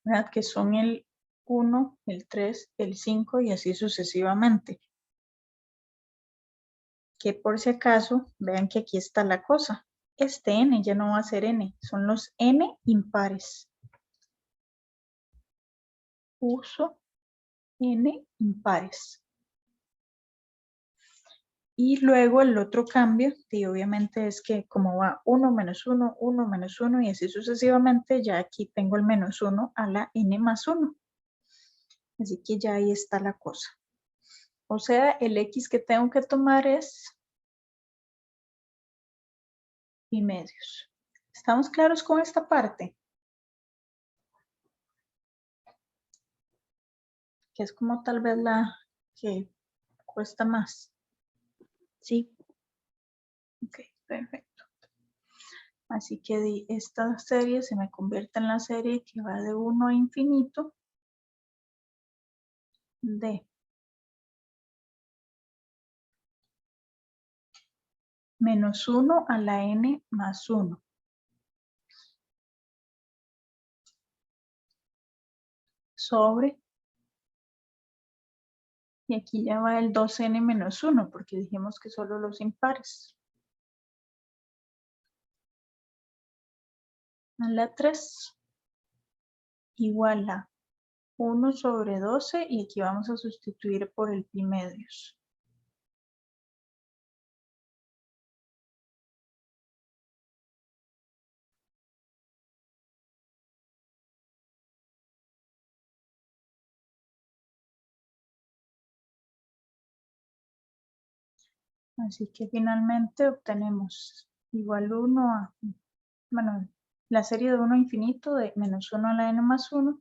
¿Verdad? Que son el 1, el 3, el 5 y así sucesivamente. Que por si acaso, vean que aquí está la cosa. Este n ya no va a ser n, son los n impares. Uso n impares. Y luego el otro cambio, y obviamente es que como va 1 menos 1, 1 menos 1 y así sucesivamente, ya aquí tengo el menos 1 a la n más 1. Así que ya ahí está la cosa. O sea, el x que tengo que tomar es pi medios. ¿Estamos claros con esta parte? Que es como tal vez la que cuesta más. Sí. Ok, perfecto. Así que esta serie se me convierte en la serie que va de 1 a infinito de menos 1 a la n más 1 sobre, y aquí ya va el 2n menos 1 porque dijimos que solo los impares. A la 3 igual a 1 sobre 12 y aquí vamos a sustituir por el pi medios. Así que finalmente obtenemos igual 1 a, bueno, la serie de 1 a infinito de menos 1 a la n más 1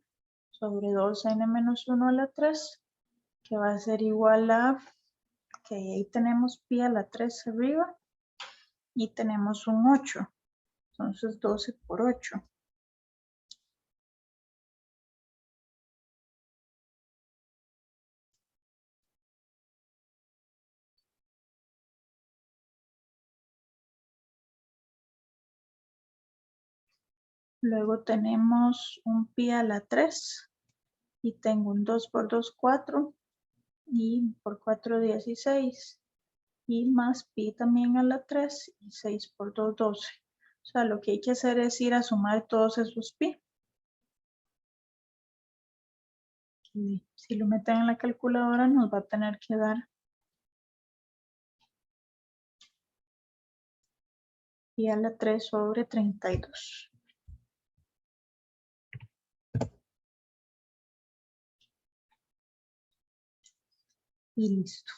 sobre 2n menos 1 a la 3, que va a ser igual a, que ahí tenemos pi a la 3 arriba y tenemos un 8, entonces 12 por 8. Luego tenemos un pi a la 3 y tengo un 2 por 2, 4 y por 4, 16 y más pi también a la 3 y 6 por 2, 12. O sea, lo que hay que hacer es ir a sumar todos esos pi. Y si lo meten en la calculadora nos va a tener que dar pi a la 3 sobre 32. Y listo.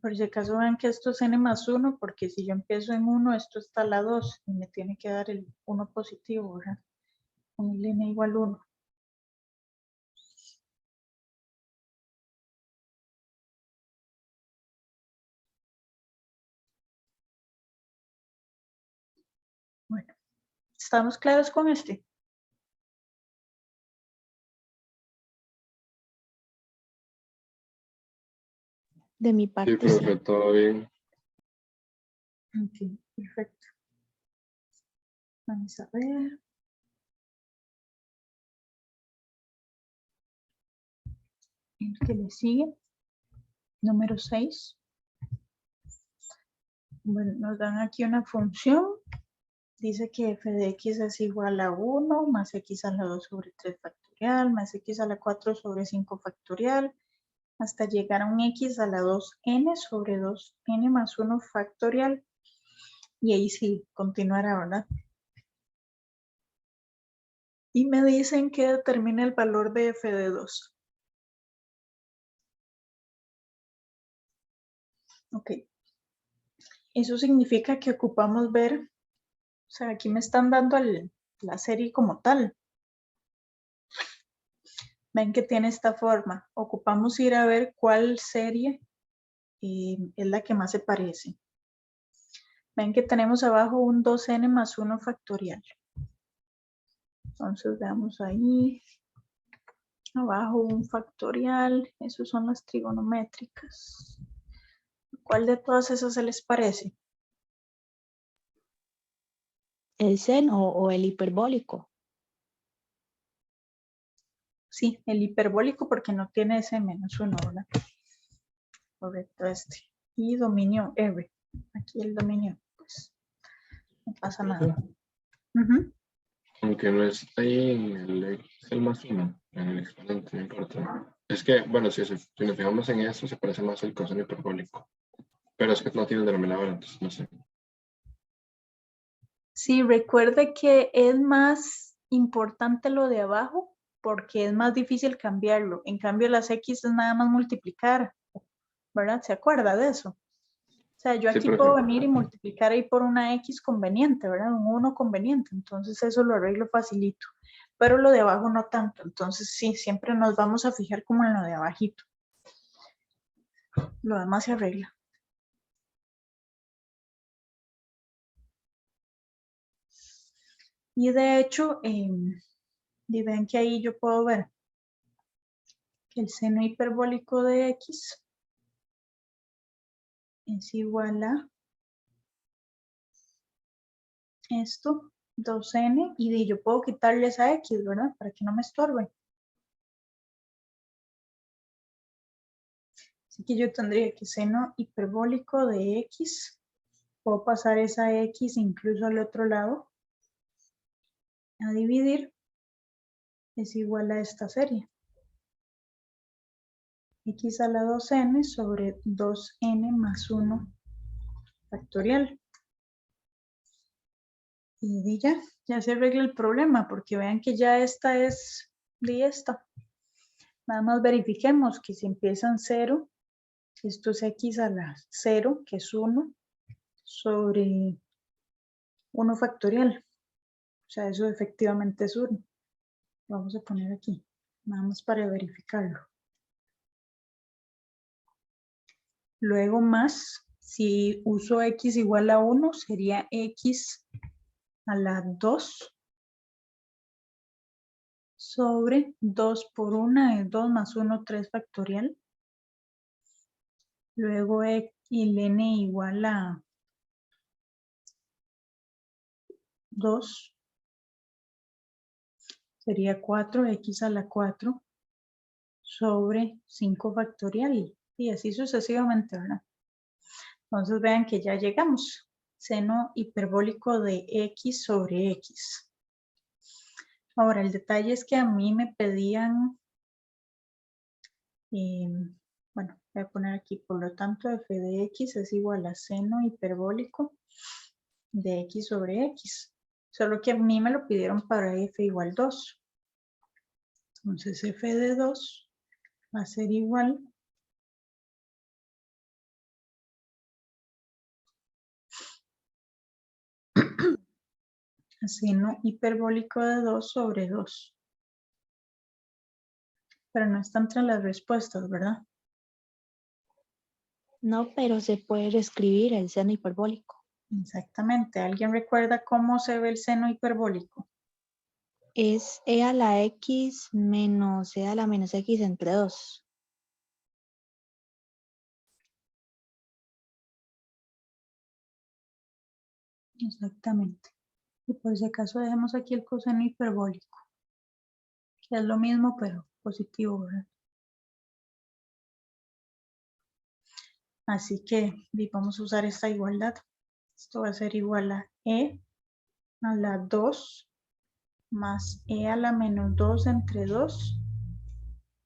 Por si acaso ven que esto es n más 1, porque si yo empiezo en 1, esto está a la 2 y me tiene que dar el 1 positivo, ¿verdad? Con el n igual 1. Bueno, ¿estamos claros con este? De mi Sí, parte, profe, sí. todo bien. Ok, perfecto. Vamos a ver. El que le sigue, número 6. Bueno, nos dan aquí una función. Dice que f de x es igual a 1 más x a la 2 sobre 3 factorial más x a la 4 sobre 5 factorial hasta llegar a un x a la 2n sobre 2n más 1 factorial. Y ahí sí, continuará, ¿verdad? Y me dicen que determina el valor de f de 2. Ok. Eso significa que ocupamos ver, o sea, aquí me están dando la serie como tal. Ven que tiene esta forma. Ocupamos ir a ver cuál serie es la que más se parece. Ven que tenemos abajo un 2n más 1 factorial. Entonces veamos ahí. Abajo un factorial. Esas son las trigonométricas. ¿Cuál de todas esas se les parece? El seno o el hiperbólico. Sí, el hiperbólico porque no tiene ese menos 1, ¿verdad? Correcto, este. Y dominio R. Aquí el dominio, pues no pasa nada. Ujú. Aunque no está ahí en el más 1, en el exponente, no importa. Es que, bueno, si nos fijamos en eso, se parece más al coseno hiperbólico. Pero es que no tiene denominador, entonces no sé. Sí, recuerde que es más importante lo de abajo porque es más difícil cambiarlo. En cambio, las X es nada más multiplicar, ¿verdad? ¿Se acuerda de eso? O sea, yo Sí, aquí puedo profe. venir y multiplicar ahí por una X conveniente, ¿verdad? Un 1 conveniente. Entonces eso lo arreglo facilito. Pero lo de abajo no tanto. Entonces sí, siempre nos vamos a fijar como en lo de abajito. Lo demás se arregla. Y de hecho, y ven que ahí yo puedo ver que el seno hiperbólico de X es igual a esto, 2n, y yo puedo quitarle esa X, ¿verdad? Para que no me estorbe. Así que yo tendría que seno hiperbólico de X, puedo pasar esa X incluso al otro lado, a dividir, es igual a esta serie. X a la 2n sobre 2n más 1 factorial. Y ya se arregla el problema, porque vean que ya esta es de esta. Nada más verifiquemos que si empiezan 0, esto es x a la 0, que es 1, sobre 1 factorial. O sea, eso efectivamente es 1. Vamos a poner aquí, nada más para verificarlo. Luego más, si uso x igual a 1, sería x a la 2 sobre 2 por 1 es 2 más 1, 3 factorial. Luego el n igual a 2 sería 4x a la 4 sobre 5 factorial y así sucesivamente, ¿verdad? Entonces vean que ya llegamos. Seno hiperbólico de x sobre x. Ahora, el detalle es que a mí me pedían, bueno, voy a poner aquí, por lo tanto, f de x es igual a seno hiperbólico de x sobre x. Solo que a mí me lo pidieron para f igual 2. Entonces f de 2 va a ser igual a seno hiperbólico de 2 sobre 2. Pero no está entre las respuestas, ¿verdad? No, pero se puede reescribir el seno hiperbólico. Exactamente. ¿Alguien recuerda cómo se ve el seno hiperbólico? Es e a la x menos e a la menos x entre 2. Exactamente. Y por si acaso dejemos aquí el coseno hiperbólico, que es lo mismo pero positivo, ¿verdad? Así que vamos a usar esta igualdad. Esto va a ser igual a e a la 2 más e a la menos 2 entre 2.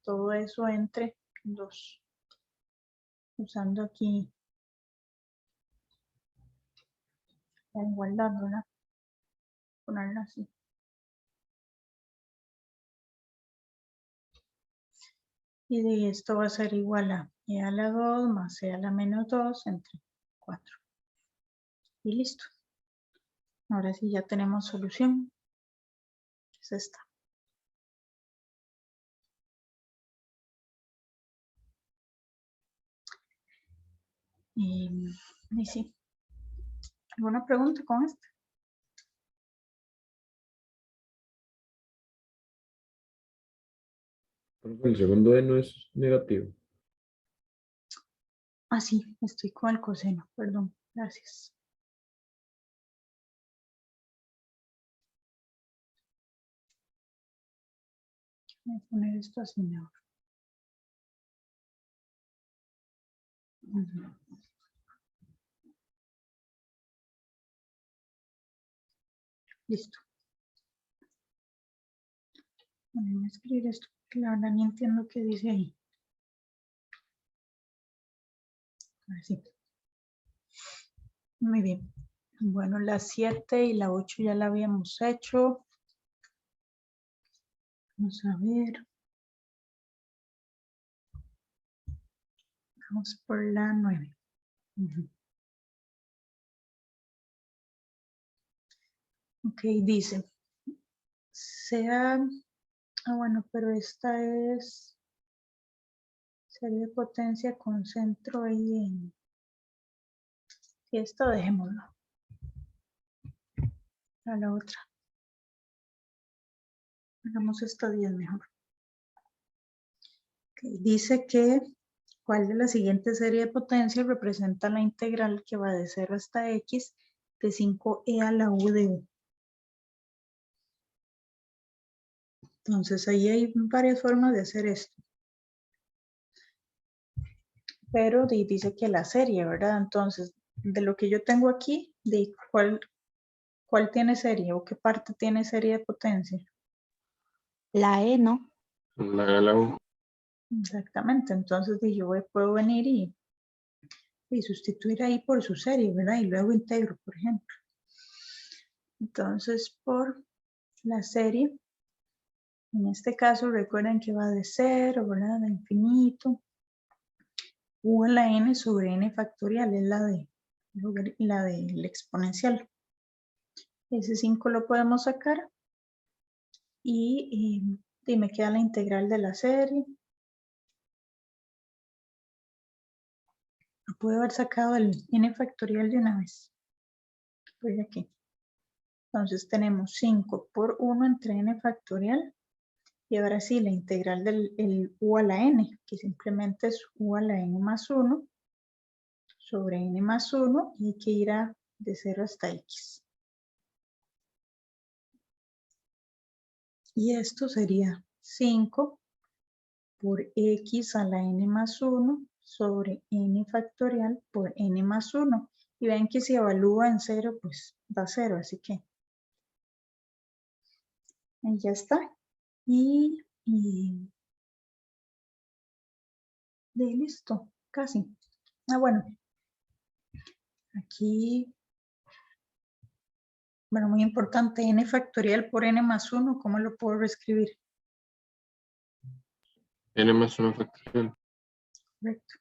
Todo eso entre 2. Usando aquí la igualdad, ¿verdad? Ponerla así. Y de esto va a ser igual a e a la 2 más e a la menos 2 entre 4. Y listo. Ahora sí ya tenemos solución. Es esta. Y sí. ¿Alguna pregunta con esto? El segundo no es negativo. Ah, sí, estoy con el coseno, perdón. Gracias. Voy a poner esto así mejor. Listo. Voy a escribir esto, porque la verdad ni entiendo qué dice ahí. Así. Muy bien. Bueno, la 7 y la 8 ya la habíamos hecho. Vamos a ver. Vamos por la 9. Ok, dice. Sea... Ah, bueno, pero esta es... Serie de potencia con centro ahí en... Y esto dejémoslo. A la otra. Hagamos esta 10 mejor. Okay. Dice que cuál de la siguiente serie de potencias representa la integral que va de 0 hasta x de 5e a la u de u. Entonces ahí hay varias formas de hacer esto. Pero dice que la serie, ¿verdad? Entonces, de lo que yo tengo aquí, de cuál tiene serie o qué parte tiene serie de potencia. La e, ¿no? La U. Exactamente. Entonces yo puedo venir y sustituir ahí por su serie, ¿verdad? Y luego integro, por ejemplo. Entonces, por la serie, en este caso recuerden que va de 0, ¿verdad? De infinito. U a la n sobre n factorial es la del exponencial. Ese 5 lo podemos sacar y me queda la integral de la serie. Lo pude haber sacado el n factorial de una vez. Estoy aquí. Entonces tenemos 5 por 1 entre n factorial. Y ahora sí, la integral del u a la n, que simplemente es u a la n más 1 sobre n más 1 y hay que ir de 0 hasta x. Y esto sería 5 por x a la n más 1 sobre n factorial por n más 1. Y ven que si evalúa en 0, pues da 0, así que ahí ya está. Y listo, casi. Ah, bueno, aquí, bueno, muy importante, n factorial por n más 1, ¿cómo lo puedo reescribir? N más 1 factorial. Correcto.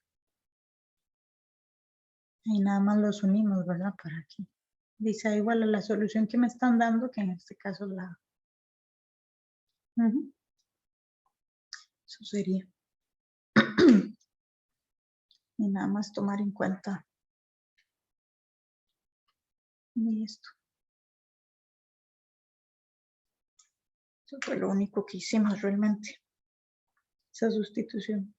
Y nada más los unimos, ¿verdad? Para aquí. Dice igual a la solución que me están dando, que en este caso es la... Eso sería. Y nada más tomar en cuenta Y esto. Eso fue lo único que hicimos realmente. Esa sustitución.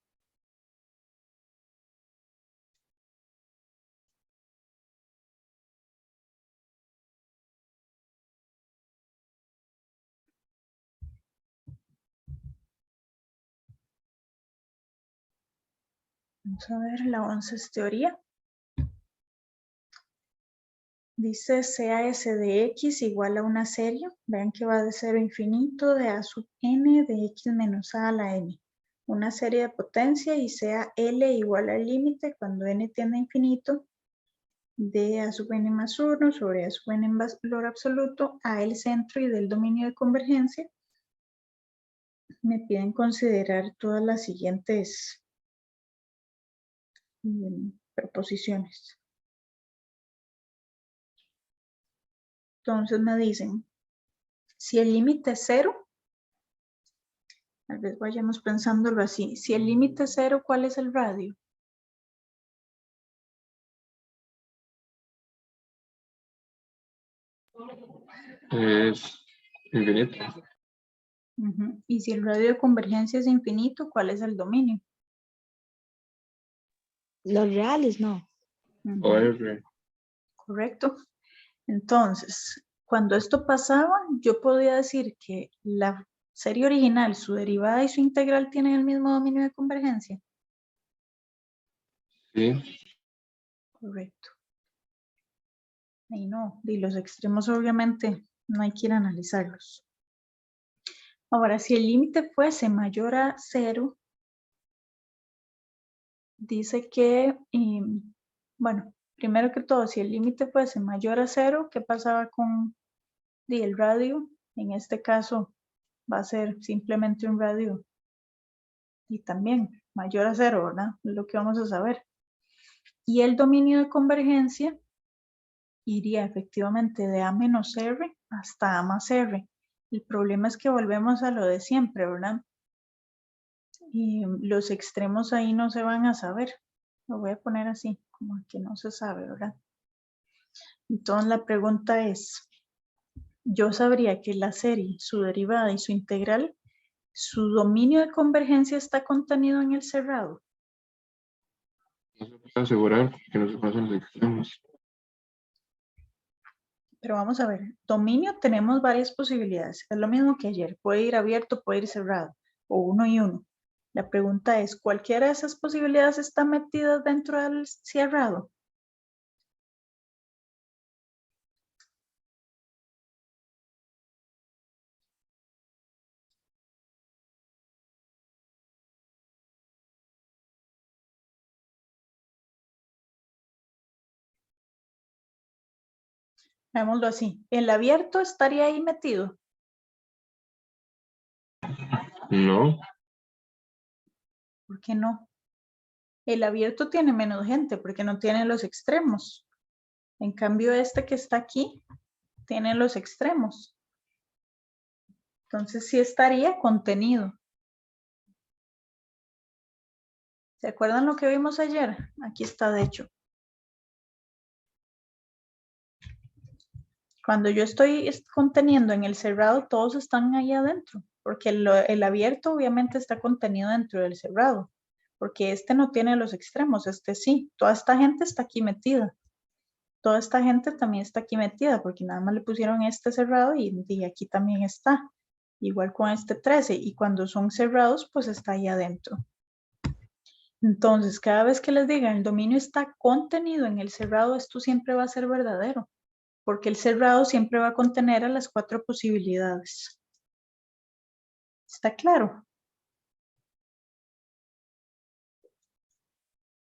Vamos a ver, la 11 es teoría. Dice CAS de X igual a una serie. Vean que va de 0 a infinito de A sub n de X menos A a la n. Una serie de potencia y sea L igual al límite cuando n tiende a infinito de A sub n más 1 sobre A sub n en valor absoluto a el centro y del dominio de convergencia. Me piden considerar todas las siguientes proposiciones. Entonces me dicen, si el límite es 0, tal vez vayamos pensándolo así, si el límite es 0, ¿cuál es el radio? Es infinito. Y si el radio de convergencia es infinito, ¿cuál es el dominio? Los reales, no. O R. Correcto. Entonces, cuando esto pasaba, yo podía decir que la serie original, su derivada y su integral tienen el mismo dominio de convergencia. Sí. Correcto. Ahí no, y los extremos obviamente no hay que ir a analizarlos. Ahora, si el límite fuese mayor a 0, dice que, bueno, primero que todo, si el límite fuese mayor a 0, ¿qué pasaba con el radio? En este caso va a ser simplemente un radio y también mayor a 0, ¿verdad? Es lo que vamos a saber. Y el dominio de convergencia iría efectivamente de A menos R hasta A más R. El problema es que volvemos a lo de siempre, ¿verdad? Y los extremos ahí no se van a saber. Lo voy a poner así, como que no se sabe, ¿verdad? Entonces la pregunta es, yo sabría que la serie, su derivada y su integral, su dominio de convergencia está contenido en el cerrado. No se puede asegurar que no se pasen los extremos. Pero vamos a ver, dominio tenemos varias posibilidades. Es lo mismo que ayer, puede ir abierto, puede ir cerrado, o uno y uno. La pregunta es, ¿cualquiera de esas posibilidades está metida dentro del cerrado? Veámoslo así. ¿El abierto estaría ahí metido? No. ¿Por qué no? El abierto tiene menos gente porque no tiene los extremos. En cambio, este que está aquí tiene los extremos. Entonces sí estaría contenido. ¿Se acuerdan lo que vimos ayer? Aquí está, de hecho. Cuando yo estoy conteniendo en el cerrado, todos están ahí adentro, porque el abierto obviamente está contenido dentro del cerrado, porque este no tiene los extremos, este sí. Toda esta gente está aquí metida. Toda esta gente también está aquí metida, porque nada más le pusieron este cerrado y aquí también está. Igual con este 13, y cuando son cerrados, pues está ahí adentro. Entonces, cada vez que les digan el dominio está contenido en el cerrado, esto siempre va a ser verdadero, porque el cerrado siempre va a contener a las 4 posibilidades. ¿Está claro?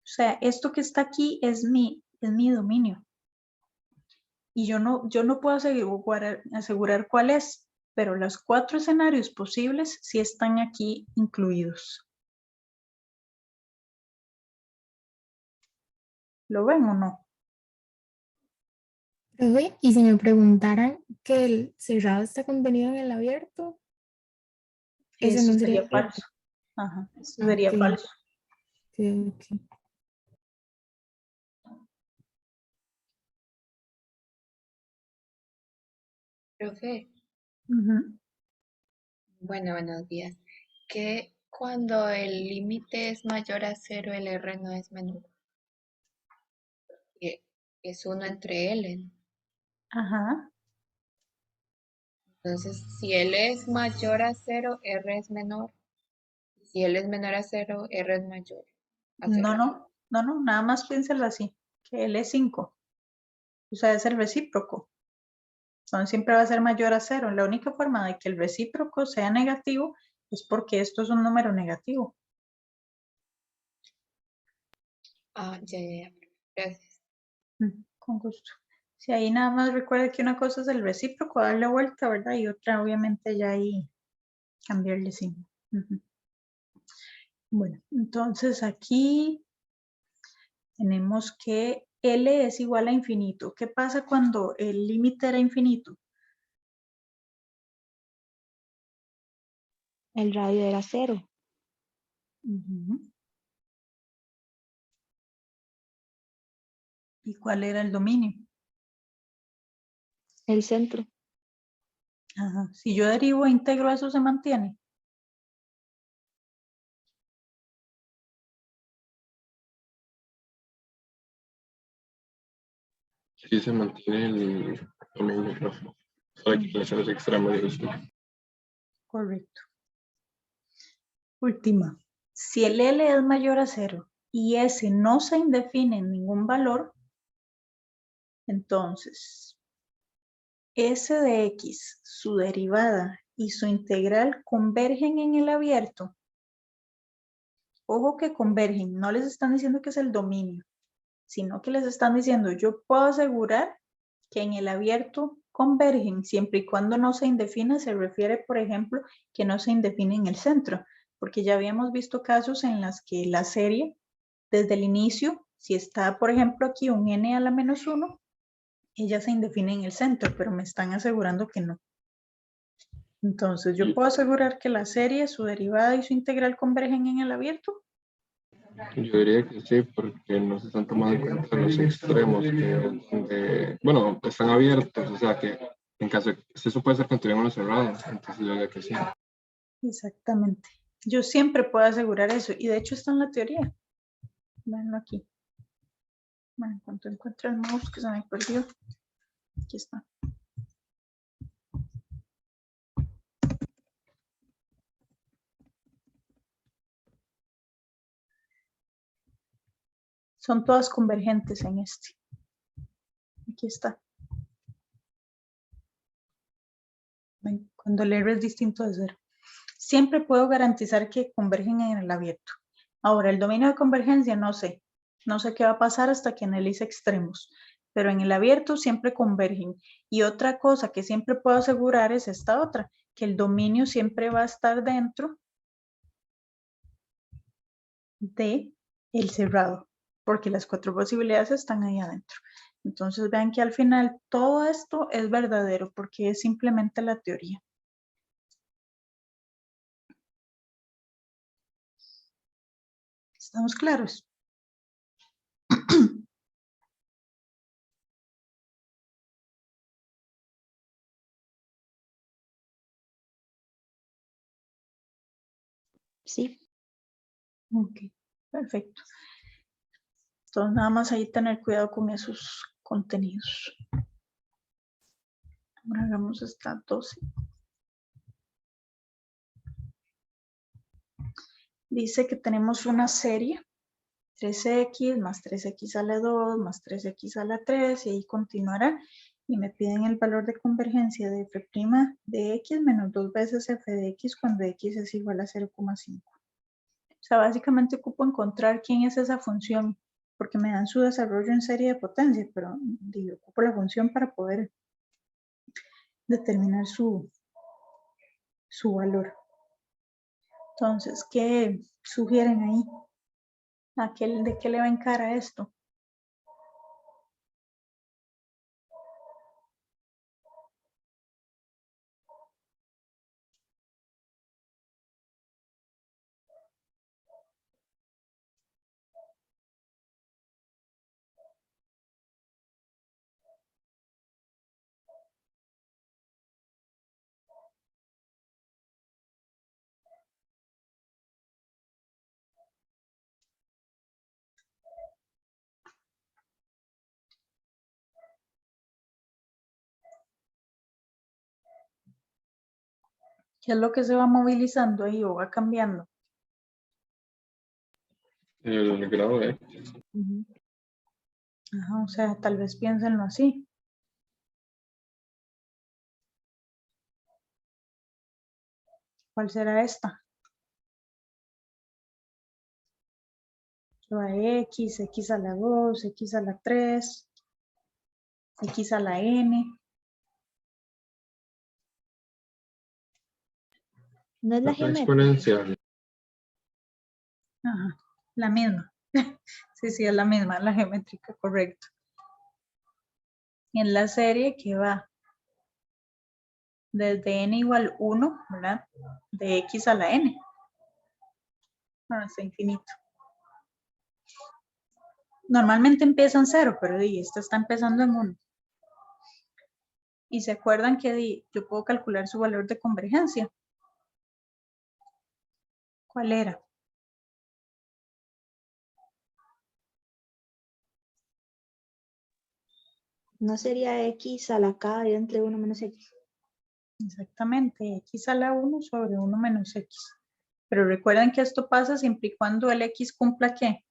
O sea, esto que está aquí es mi dominio. Y yo no puedo asegurar cuál es, pero los 4 escenarios posibles sí están aquí incluidos. ¿Lo ven o no? Profe, y si me preguntaran que el cerrado está contenido en el abierto, eso Eso no sería sería cierto. falso. Ajá, eso sería Ok, falso. ok. Profe, Ujú. bueno, buenos días. Que cuando el límite es mayor a cero, el R no es menor. Que es uno entre L, ¿no? Ajá. Entonces, si L es mayor a cero, R es menor. Si L es menor a cero, R es mayor a cero. No, nada más piénselo así, que L es 5, o sea, es el recíproco. Entonces siempre va a ser mayor a cero. La única forma de que el recíproco sea negativo es porque esto es un número negativo. Ah, ya. Gracias. Con gusto. Si ahí nada más recuerda que una cosa es el recíproco, darle vuelta, ¿verdad? Y otra obviamente ya ahí cambiarle signo. Ujú. Bueno, entonces aquí tenemos que L es igual a infinito. ¿Qué pasa cuando el límite era infinito? El radio era 0. Ujú. ¿Y cuál era el dominio? El centro. Ajá. Si yo derivo e integro, eso se mantiene. Sí se mantiene el dominio, profe. Solo que las los extremos de usted. Correcto. Última. Si el L es mayor a 0 y S no se indefine en ningún valor, entonces S de X, su derivada y su integral convergen en el abierto. Ojo que convergen, no les están diciendo que es el dominio, sino que les están diciendo, yo puedo asegurar que en el abierto convergen, siempre y cuando no se indefina, se refiere, por ejemplo, que no se indefine en el centro, porque ya habíamos visto casos en las que la serie, desde el inicio, si está, por ejemplo, aquí un n a la menos 1, ella se indefine en el centro, pero me están asegurando que no. Entonces, yo puedo asegurar que la serie, su derivada y su integral convergen en el abierto. Yo diría que sí, porque no se están tomando en cuenta los extremos, bueno, están abiertos, o sea que en caso de que eso puede ser con triángulo cerrado, entonces yo diría que sí. Exactamente. Yo siempre puedo asegurar eso, y de hecho está en la teoría. Véanlo aquí. Bueno, en cuanto encuentre el mouse que se me perdió, aquí está. Son todas convergentes en este. Aquí está. Ven, cuando el R es distinto de 0. Siempre puedo garantizar que convergen en el abierto. Ahora, el dominio de convergencia no sé. No sé qué va a pasar hasta que analice extremos. Pero en el abierto siempre convergen. Y otra cosa que siempre puedo asegurar es esta otra, que el dominio siempre va a estar dentro de el cerrado, porque las 4 posibilidades están ahí adentro. Entonces vean que al final todo esto es verdadero porque es simplemente la teoría. ¿Estamos claros? Sí. Ok, perfecto. Entonces nada más ahí tener cuidado con esos contenidos. Ahora hagamos esta 12. Dice que tenemos una serie 3x más 3x a la 2 más 3x a la 3 y ahí continuará. Y me piden el valor de convergencia de f' de x menos 2 veces f de x cuando x es igual a 0,5. O sea, básicamente ocupo encontrar quién es esa función, porque me dan su desarrollo en serie de potencia, pero digo, ocupo la función para poder determinar su valor. Entonces, ¿qué sugieren ahí? ¿De qué le va en cara esto? ¿Qué es lo que se va movilizando ahí o va cambiando? El grado de X. Ujú. Ajá, o sea, tal vez piénsenlo así. ¿Cuál será esta? La X, X a la 2, X a la 3, X a la N. No es la La geométrica. exponencial. Ajá, la misma. Sí, es la misma, la geométrica, correcto. En la serie que va desde n igual 1, ¿verdad? De X a la N. Bueno, hasta infinito. Normalmente empieza en 0, pero esta está empezando en 1. Y se acuerdan que yo puedo calcular su valor de convergencia. ¿Cuál era? No sería X a la K dividido entre 1 menos X. Exactamente, X a la 1 sobre 1 menos X. Pero recuerden que esto pasa siempre y cuando el X cumpla ¿qué?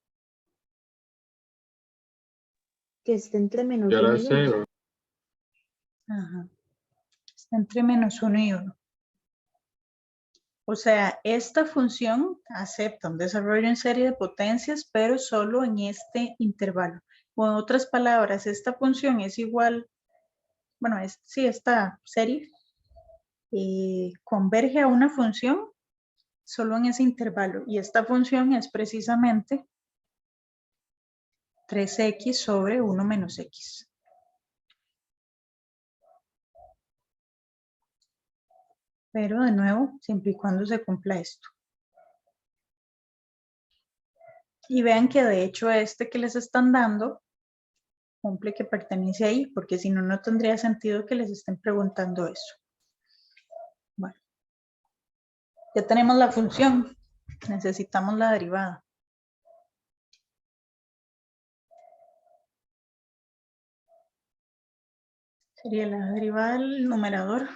Que esté entre menos Ya 1 era y 1. 0. Ajá. Está entre menos 1 y 1. O sea, esta función acepta un desarrollo en serie de potencias, pero solo en este intervalo. O en otras palabras, esta función es igual, bueno, sí, esta serie converge a una función solo en ese intervalo. Y esta función es precisamente 3x sobre 1 menos x. Pero de nuevo, siempre y cuando se cumpla esto. Y vean que de hecho este que les están dando cumple que pertenece ahí, porque si no, no tendría sentido que les estén preguntando eso. Bueno, ya tenemos la función, necesitamos la derivada. Sería la derivada del numerador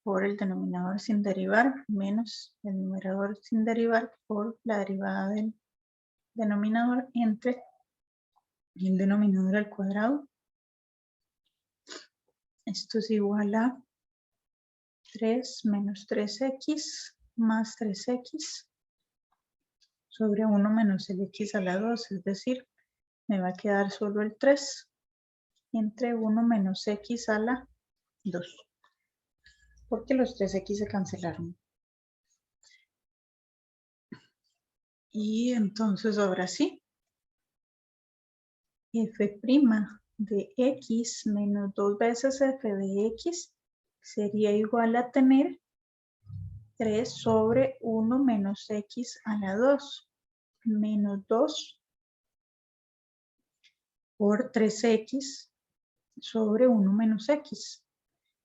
por el denominador sin derivar, menos el numerador sin derivar por la derivada del denominador entre el denominador al cuadrado. Esto es igual a 3 menos 3x más 3x sobre 1 menos el x a la 2, es decir, me va a quedar solo el 3 entre 1 menos x a la 2, porque los 3x se cancelaron. Y entonces ahora sí, f' de x menos 2 veces f de x sería igual a tener 3 sobre 1 menos x a la 2 menos 2 por 3x sobre 1 menos x.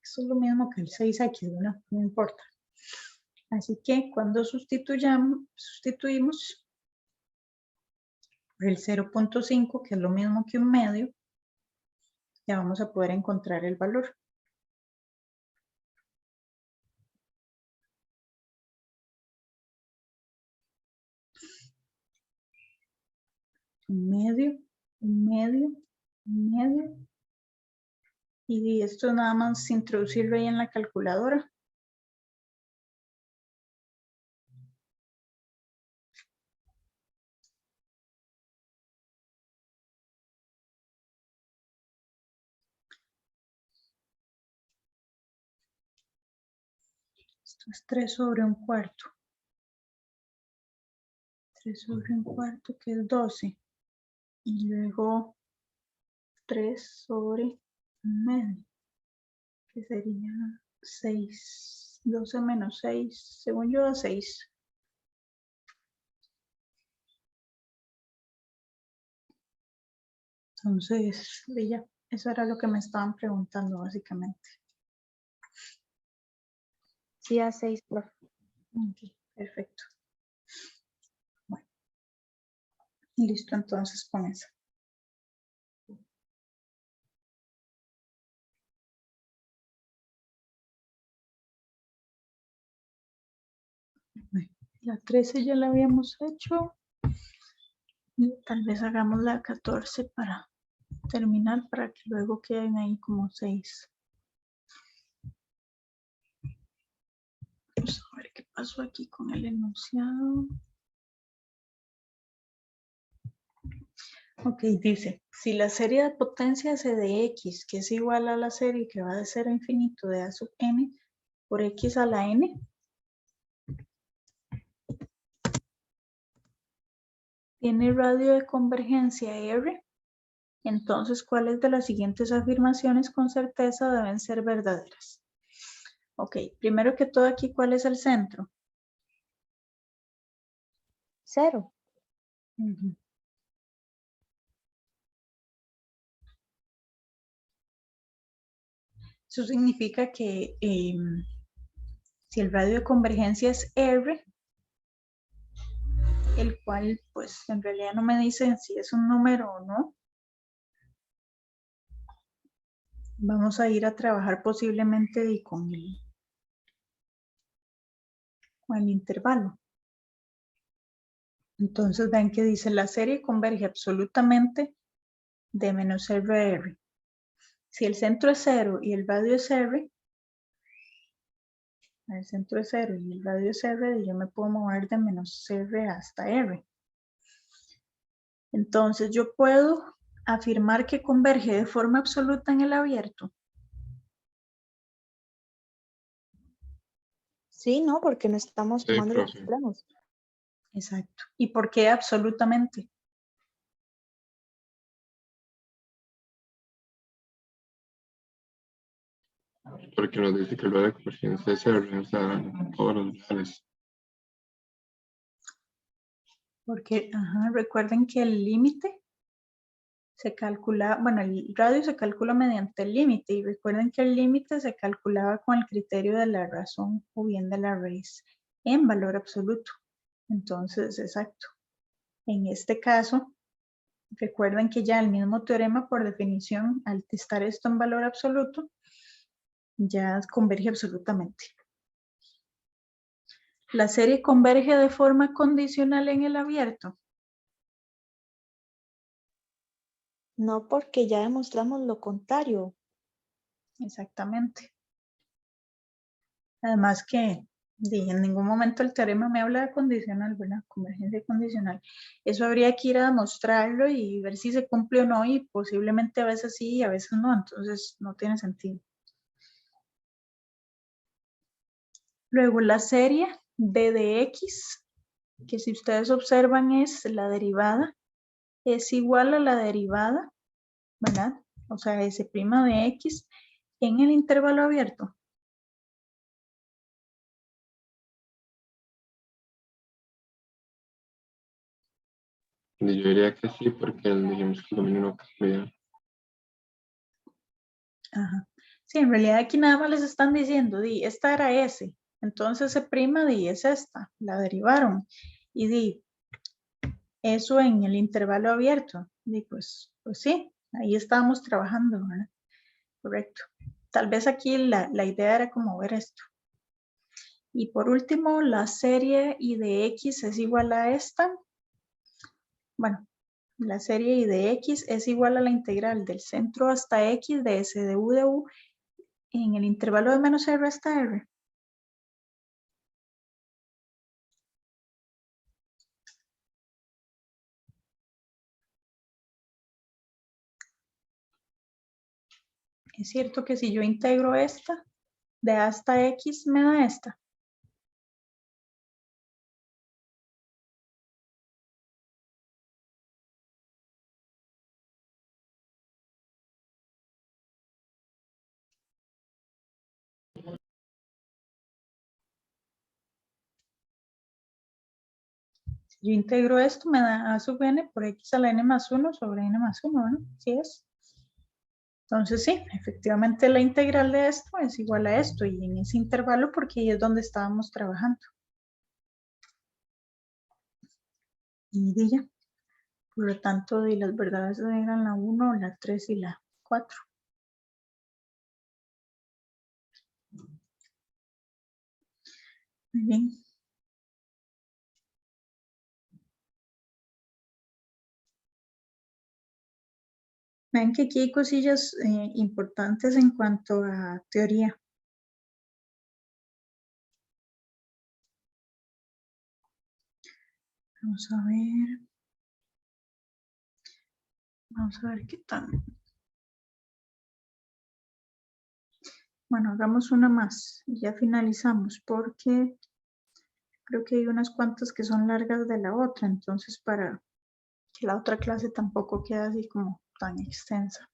Esto es lo mismo que el 6x, ¿no? No importa. Así que cuando sustituimos por el 0.5, que es lo mismo que un medio, ya vamos a poder encontrar el valor. Un medio, un medio, un medio. Y esto nada más introducirlo ahí en la calculadora. Esto es 3 sobre un cuarto. 3 sobre un cuarto, que es 12. Y luego 3 sobre un medio, que sería 6. 12 menos 6, según yo, 6. Entonces, ya, eso era lo que me estaban preguntando básicamente. Sí, a 6, profe. Ok, perfecto. Bueno, listo entonces con eso. La 13 ya la habíamos hecho. Y tal vez hagamos la 14 para terminar, para que luego queden ahí como 6. Vamos a ver qué pasó aquí con el enunciado. Ok, dice, si la serie de potencias de x, que es igual a la serie que va de 0 a infinito de a sub n por x a la n, tiene radio de convergencia R, entonces, ¿cuáles de las siguientes afirmaciones con certeza deben ser verdaderas? Ok, primero que todo aquí, ¿cuál es el centro? 0. Ujú. Eso significa que si el radio de convergencia es R, el cual pues en realidad no me dicen si es un número o no, vamos a ir a trabajar posiblemente con el intervalo. Entonces ven que dice la serie converge absolutamente de menos R a R. Si el centro es 0 y el radio es R, el centro es 0 y el radio es R, yo me puedo mover de menos R hasta R. Entonces yo puedo afirmar que converge de forma absoluta en el abierto. Sí, no, porque no estamos Sí, tomando los profe. extremos. Exacto. ¿Y por qué absolutamente? Porque nos dice que el radio de convergencia es 0, o sea, todos los reales. Porque, recuerden que el límite se calcula, bueno, el radio se calcula mediante el límite y recuerden que el límite se calculaba con el criterio de la razón o bien de la raíz en valor absoluto. Entonces, exacto. En este caso, recuerden que ya el mismo teorema por definición, al testar esto en valor absoluto, ya converge absolutamente. La serie converge de forma condicional en el abierto. No, porque ya demostramos lo contrario. Exactamente. Además que en ningún momento el teorema me habla de condicional, ¿verdad? Convergencia condicional. Eso habría que ir a demostrarlo y ver si se cumple o no y posiblemente a veces sí y a veces no, entonces no tiene sentido. Luego la serie b de x, que si ustedes observan es la derivada, es igual a la derivada, ¿verdad? O sea, S' de x en el intervalo abierto. Y yo diría que sí, porque dijimos que el dominio no cambia. Ajá. Sí, en realidad aquí nada más les están diciendo, esta era S, entonces se prima es esta, la derivaron. Y eso en el intervalo abierto. Pues sí, ahí estábamos trabajando, ¿verdad? Correcto. Tal vez aquí la idea era como ver esto. Y por último, la serie I de X es igual a esta. Bueno, la serie I de X es igual a la integral del centro hasta X de S de U en el intervalo de menos R hasta R. Es cierto que si yo integro esta, de hasta X me da esta. Si yo integro esto, me da a sub n por x a la n más 1 sobre n más 1, ¿no? Así es. Entonces sí, efectivamente la integral de esto es igual a esto y en ese intervalo porque ahí es donde estábamos trabajando. Y ya, por lo tanto, de las verdades eran la 1, la 3 y la 4. Muy bien. Ven que aquí hay cosillas importantes en cuanto a teoría. Vamos a ver. Vamos a ver qué tal. Bueno, hagamos una más y ya finalizamos porque creo que hay unas cuantas que son largas de la otra, entonces para que la otra clase tampoco quede así como tan extensa.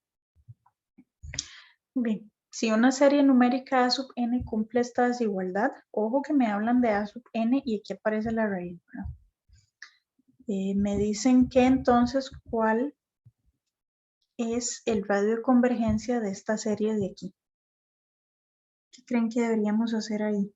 Bien, si una serie numérica A sub n cumple esta desigualdad, ojo que me hablan de A sub n y aquí aparece la raíz, ¿verdad? Me dicen que entonces, ¿cuál es el radio de convergencia de esta serie de aquí? ¿Qué creen que deberíamos hacer ahí?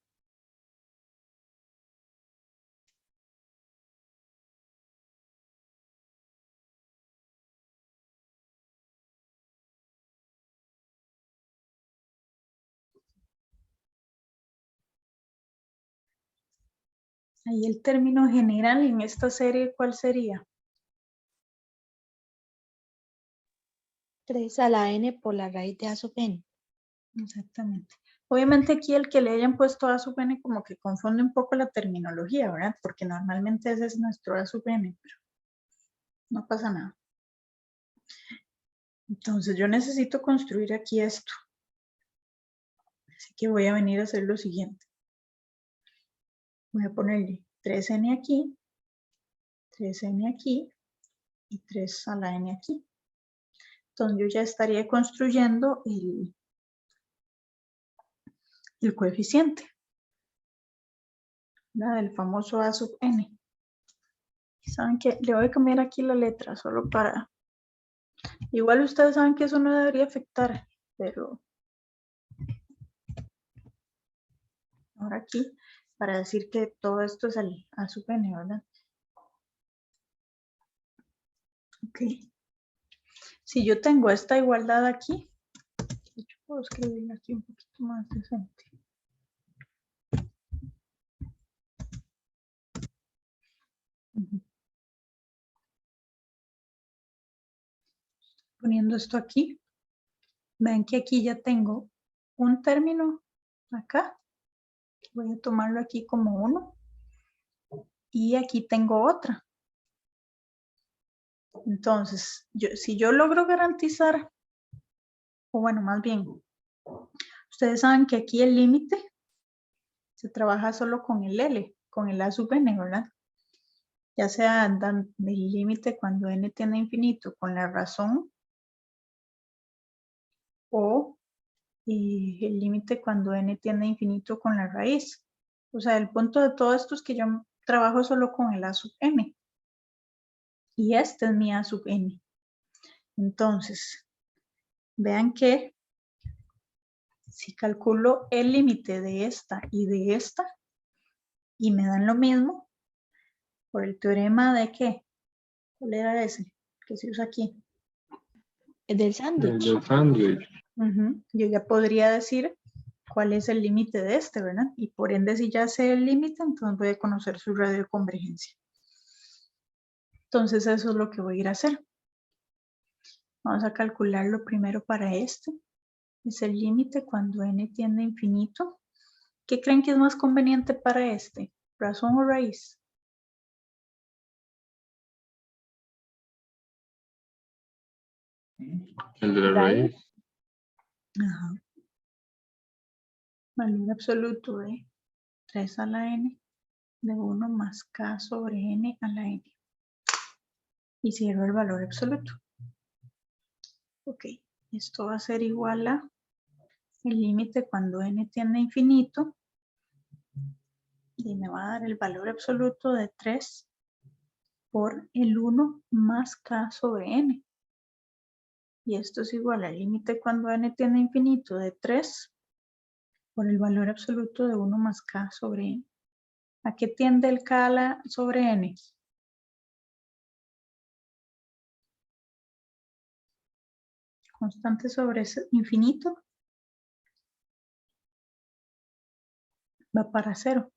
Ahí el término general en esta serie, ¿cuál sería? 3 a la n por la raíz de A sub n. Exactamente. Obviamente aquí el que le hayan puesto A sub n como que confunde un poco la terminología, ¿verdad? Porque normalmente ese es nuestro A sub n, pero no pasa nada. Entonces yo necesito construir aquí esto. Así que voy a venir a hacer lo siguiente. Voy a ponerle 3n aquí, 3n aquí y 3 a la n aquí. Entonces yo ya estaría construyendo el coeficiente, ¿verdad? Del famoso A sub n. ¿Saben qué? Le voy a cambiar aquí la letra solo para... Igual ustedes saben que eso no debería afectar, pero... Ahora aquí, para decir que todo esto es el A sub n, ¿verdad? Ok. Si yo tengo esta igualdad aquí, de hecho puedo escribirla aquí un poquito más decente. Poniendo esto aquí, ven que aquí ya tengo un término acá. Voy a tomarlo aquí como 1. Y aquí tengo otra. Entonces, si yo logro garantizar, o bueno, más bien, ustedes saben que aquí el límite se trabaja solo con el L, con el A sub n, ¿verdad? Ya sea el límite cuando n tiende a infinito con la razón o el límite cuando n tiende a infinito con la raíz. O sea, el punto de todo esto es que yo trabajo solo con el A sub n. Y este es mi A sub n. Entonces, vean que si calculo el límite de esta y me dan lo mismo, por el teorema de ¿qué? ¿Cuál era ese que se usa aquí? Es del El sándwich. del sándwich. Yo ya podría decir cuál es el límite de este, ¿verdad? Y por ende, si ya sé el límite, entonces voy a conocer su radio de convergencia. Entonces, eso es lo que voy a ir a hacer. Vamos a calcularlo primero para este. Es el límite cuando n tiende a infinito. ¿Qué creen que es más conveniente para este? ¿Razón o raíz? El de la raíz. Ajá. Valor absoluto de 3 a la n de 1 más k sobre n a la n. Y cierro el valor absoluto. Ok, esto va a ser igual a el límite cuando n tiende a infinito. Y me va a dar el valor absoluto de 3 por el 1 más k sobre n. Y esto es igual al límite cuando n tiende a infinito de 3 por el valor absoluto de 1 más k sobre n. ¿A qué tiende el k sobre n? Constante sobre infinito va para 0.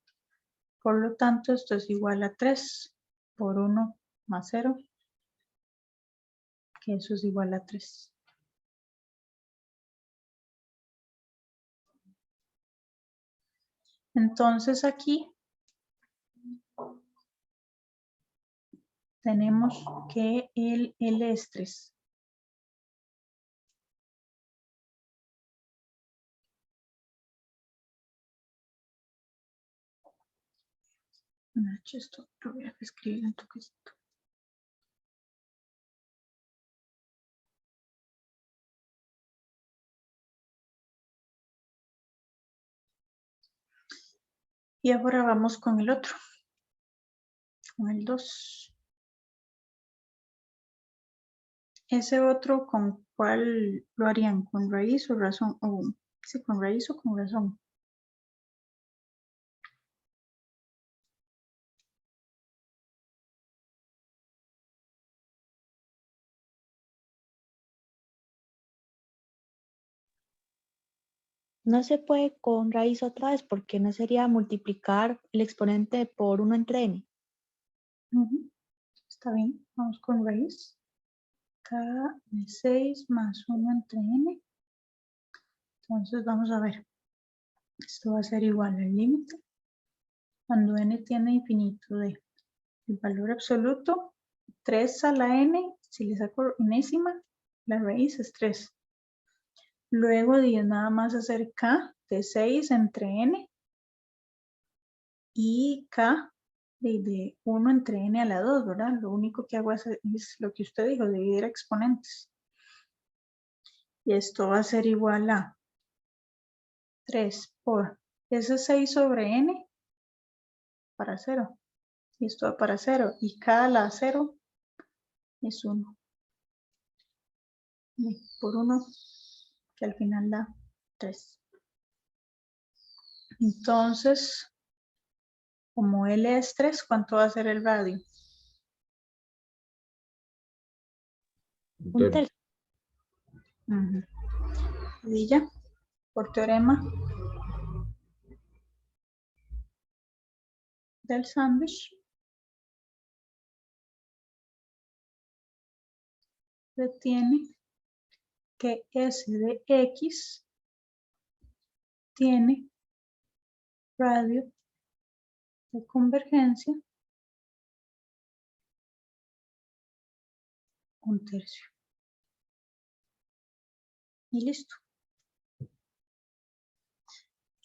Por lo tanto, esto es igual a 3 por 1 más 0, que eso es igual a 3. Entonces aquí tenemos que el L es 3. Esto lo voy a escribir un toquecito. Y ahora vamos con el otro, con el 2. Ese otro, ¿con cuál lo harían? ¿Con raíz o razón? Sí, con raíz o con razón. No se puede con raíz otra vez porque no sería multiplicar el exponente por 1 entre n. Ujú. Está bien, vamos con raíz. K de 6 más 1 entre n. Entonces vamos a ver. Esto va a ser igual al límite. Cuando n tiene infinito de el valor absoluto, 3 a la n, si le saco enésima, la raíz es 3. Luego de nada más hacer k de 6 entre n y k de 1 entre n a la 2, ¿verdad? Lo único que hago es lo que usted dijo, dividir exponentes. Y esto va a ser igual a 3 por ese 6 sobre n para 0. Y esto va para 0. Y k a la 0 es 1. Y por 1, que al final da 3. Entonces, como L es 3, ¿cuánto va a ser el radio? Un tercio. Y ya, por teorema del sándwich, se tiene que S de X tiene radio de convergencia 1/3. Y listo.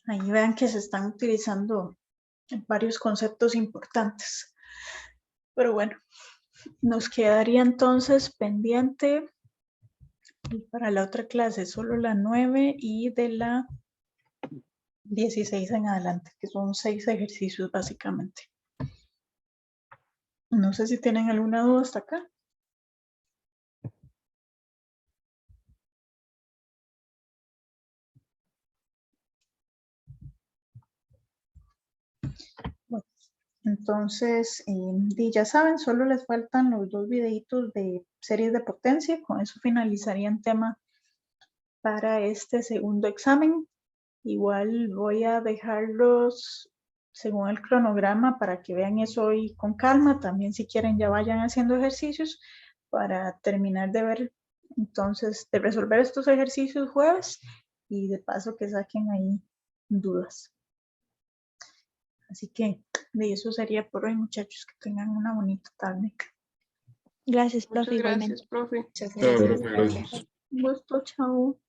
Ahí vean que se están utilizando varios conceptos importantes. Pero bueno, nos quedaría entonces pendiente para la otra clase solo la 9 y de la 16 en adelante, que son 6 ejercicios básicamente. No sé si tienen alguna duda hasta acá. Bueno, entonces, ya saben, solo les faltan los 2 videitos de series de potencia. Con eso finalizarían tema para este segundo examen. Igual voy a dejarlos según el cronograma para que vean eso hoy con calma. También si quieren ya vayan haciendo ejercicios para terminar de ver, entonces, de resolver estos ejercicios jueves y de paso que saquen ahí dudas. Así que de eso sería por hoy, muchachos. Que tengan una bonita tarde. Gracias, profe, Muchas igualmente. gracias, profe. Muchas Chao, gracias, profe, profe. gracias. Un gusto, chao.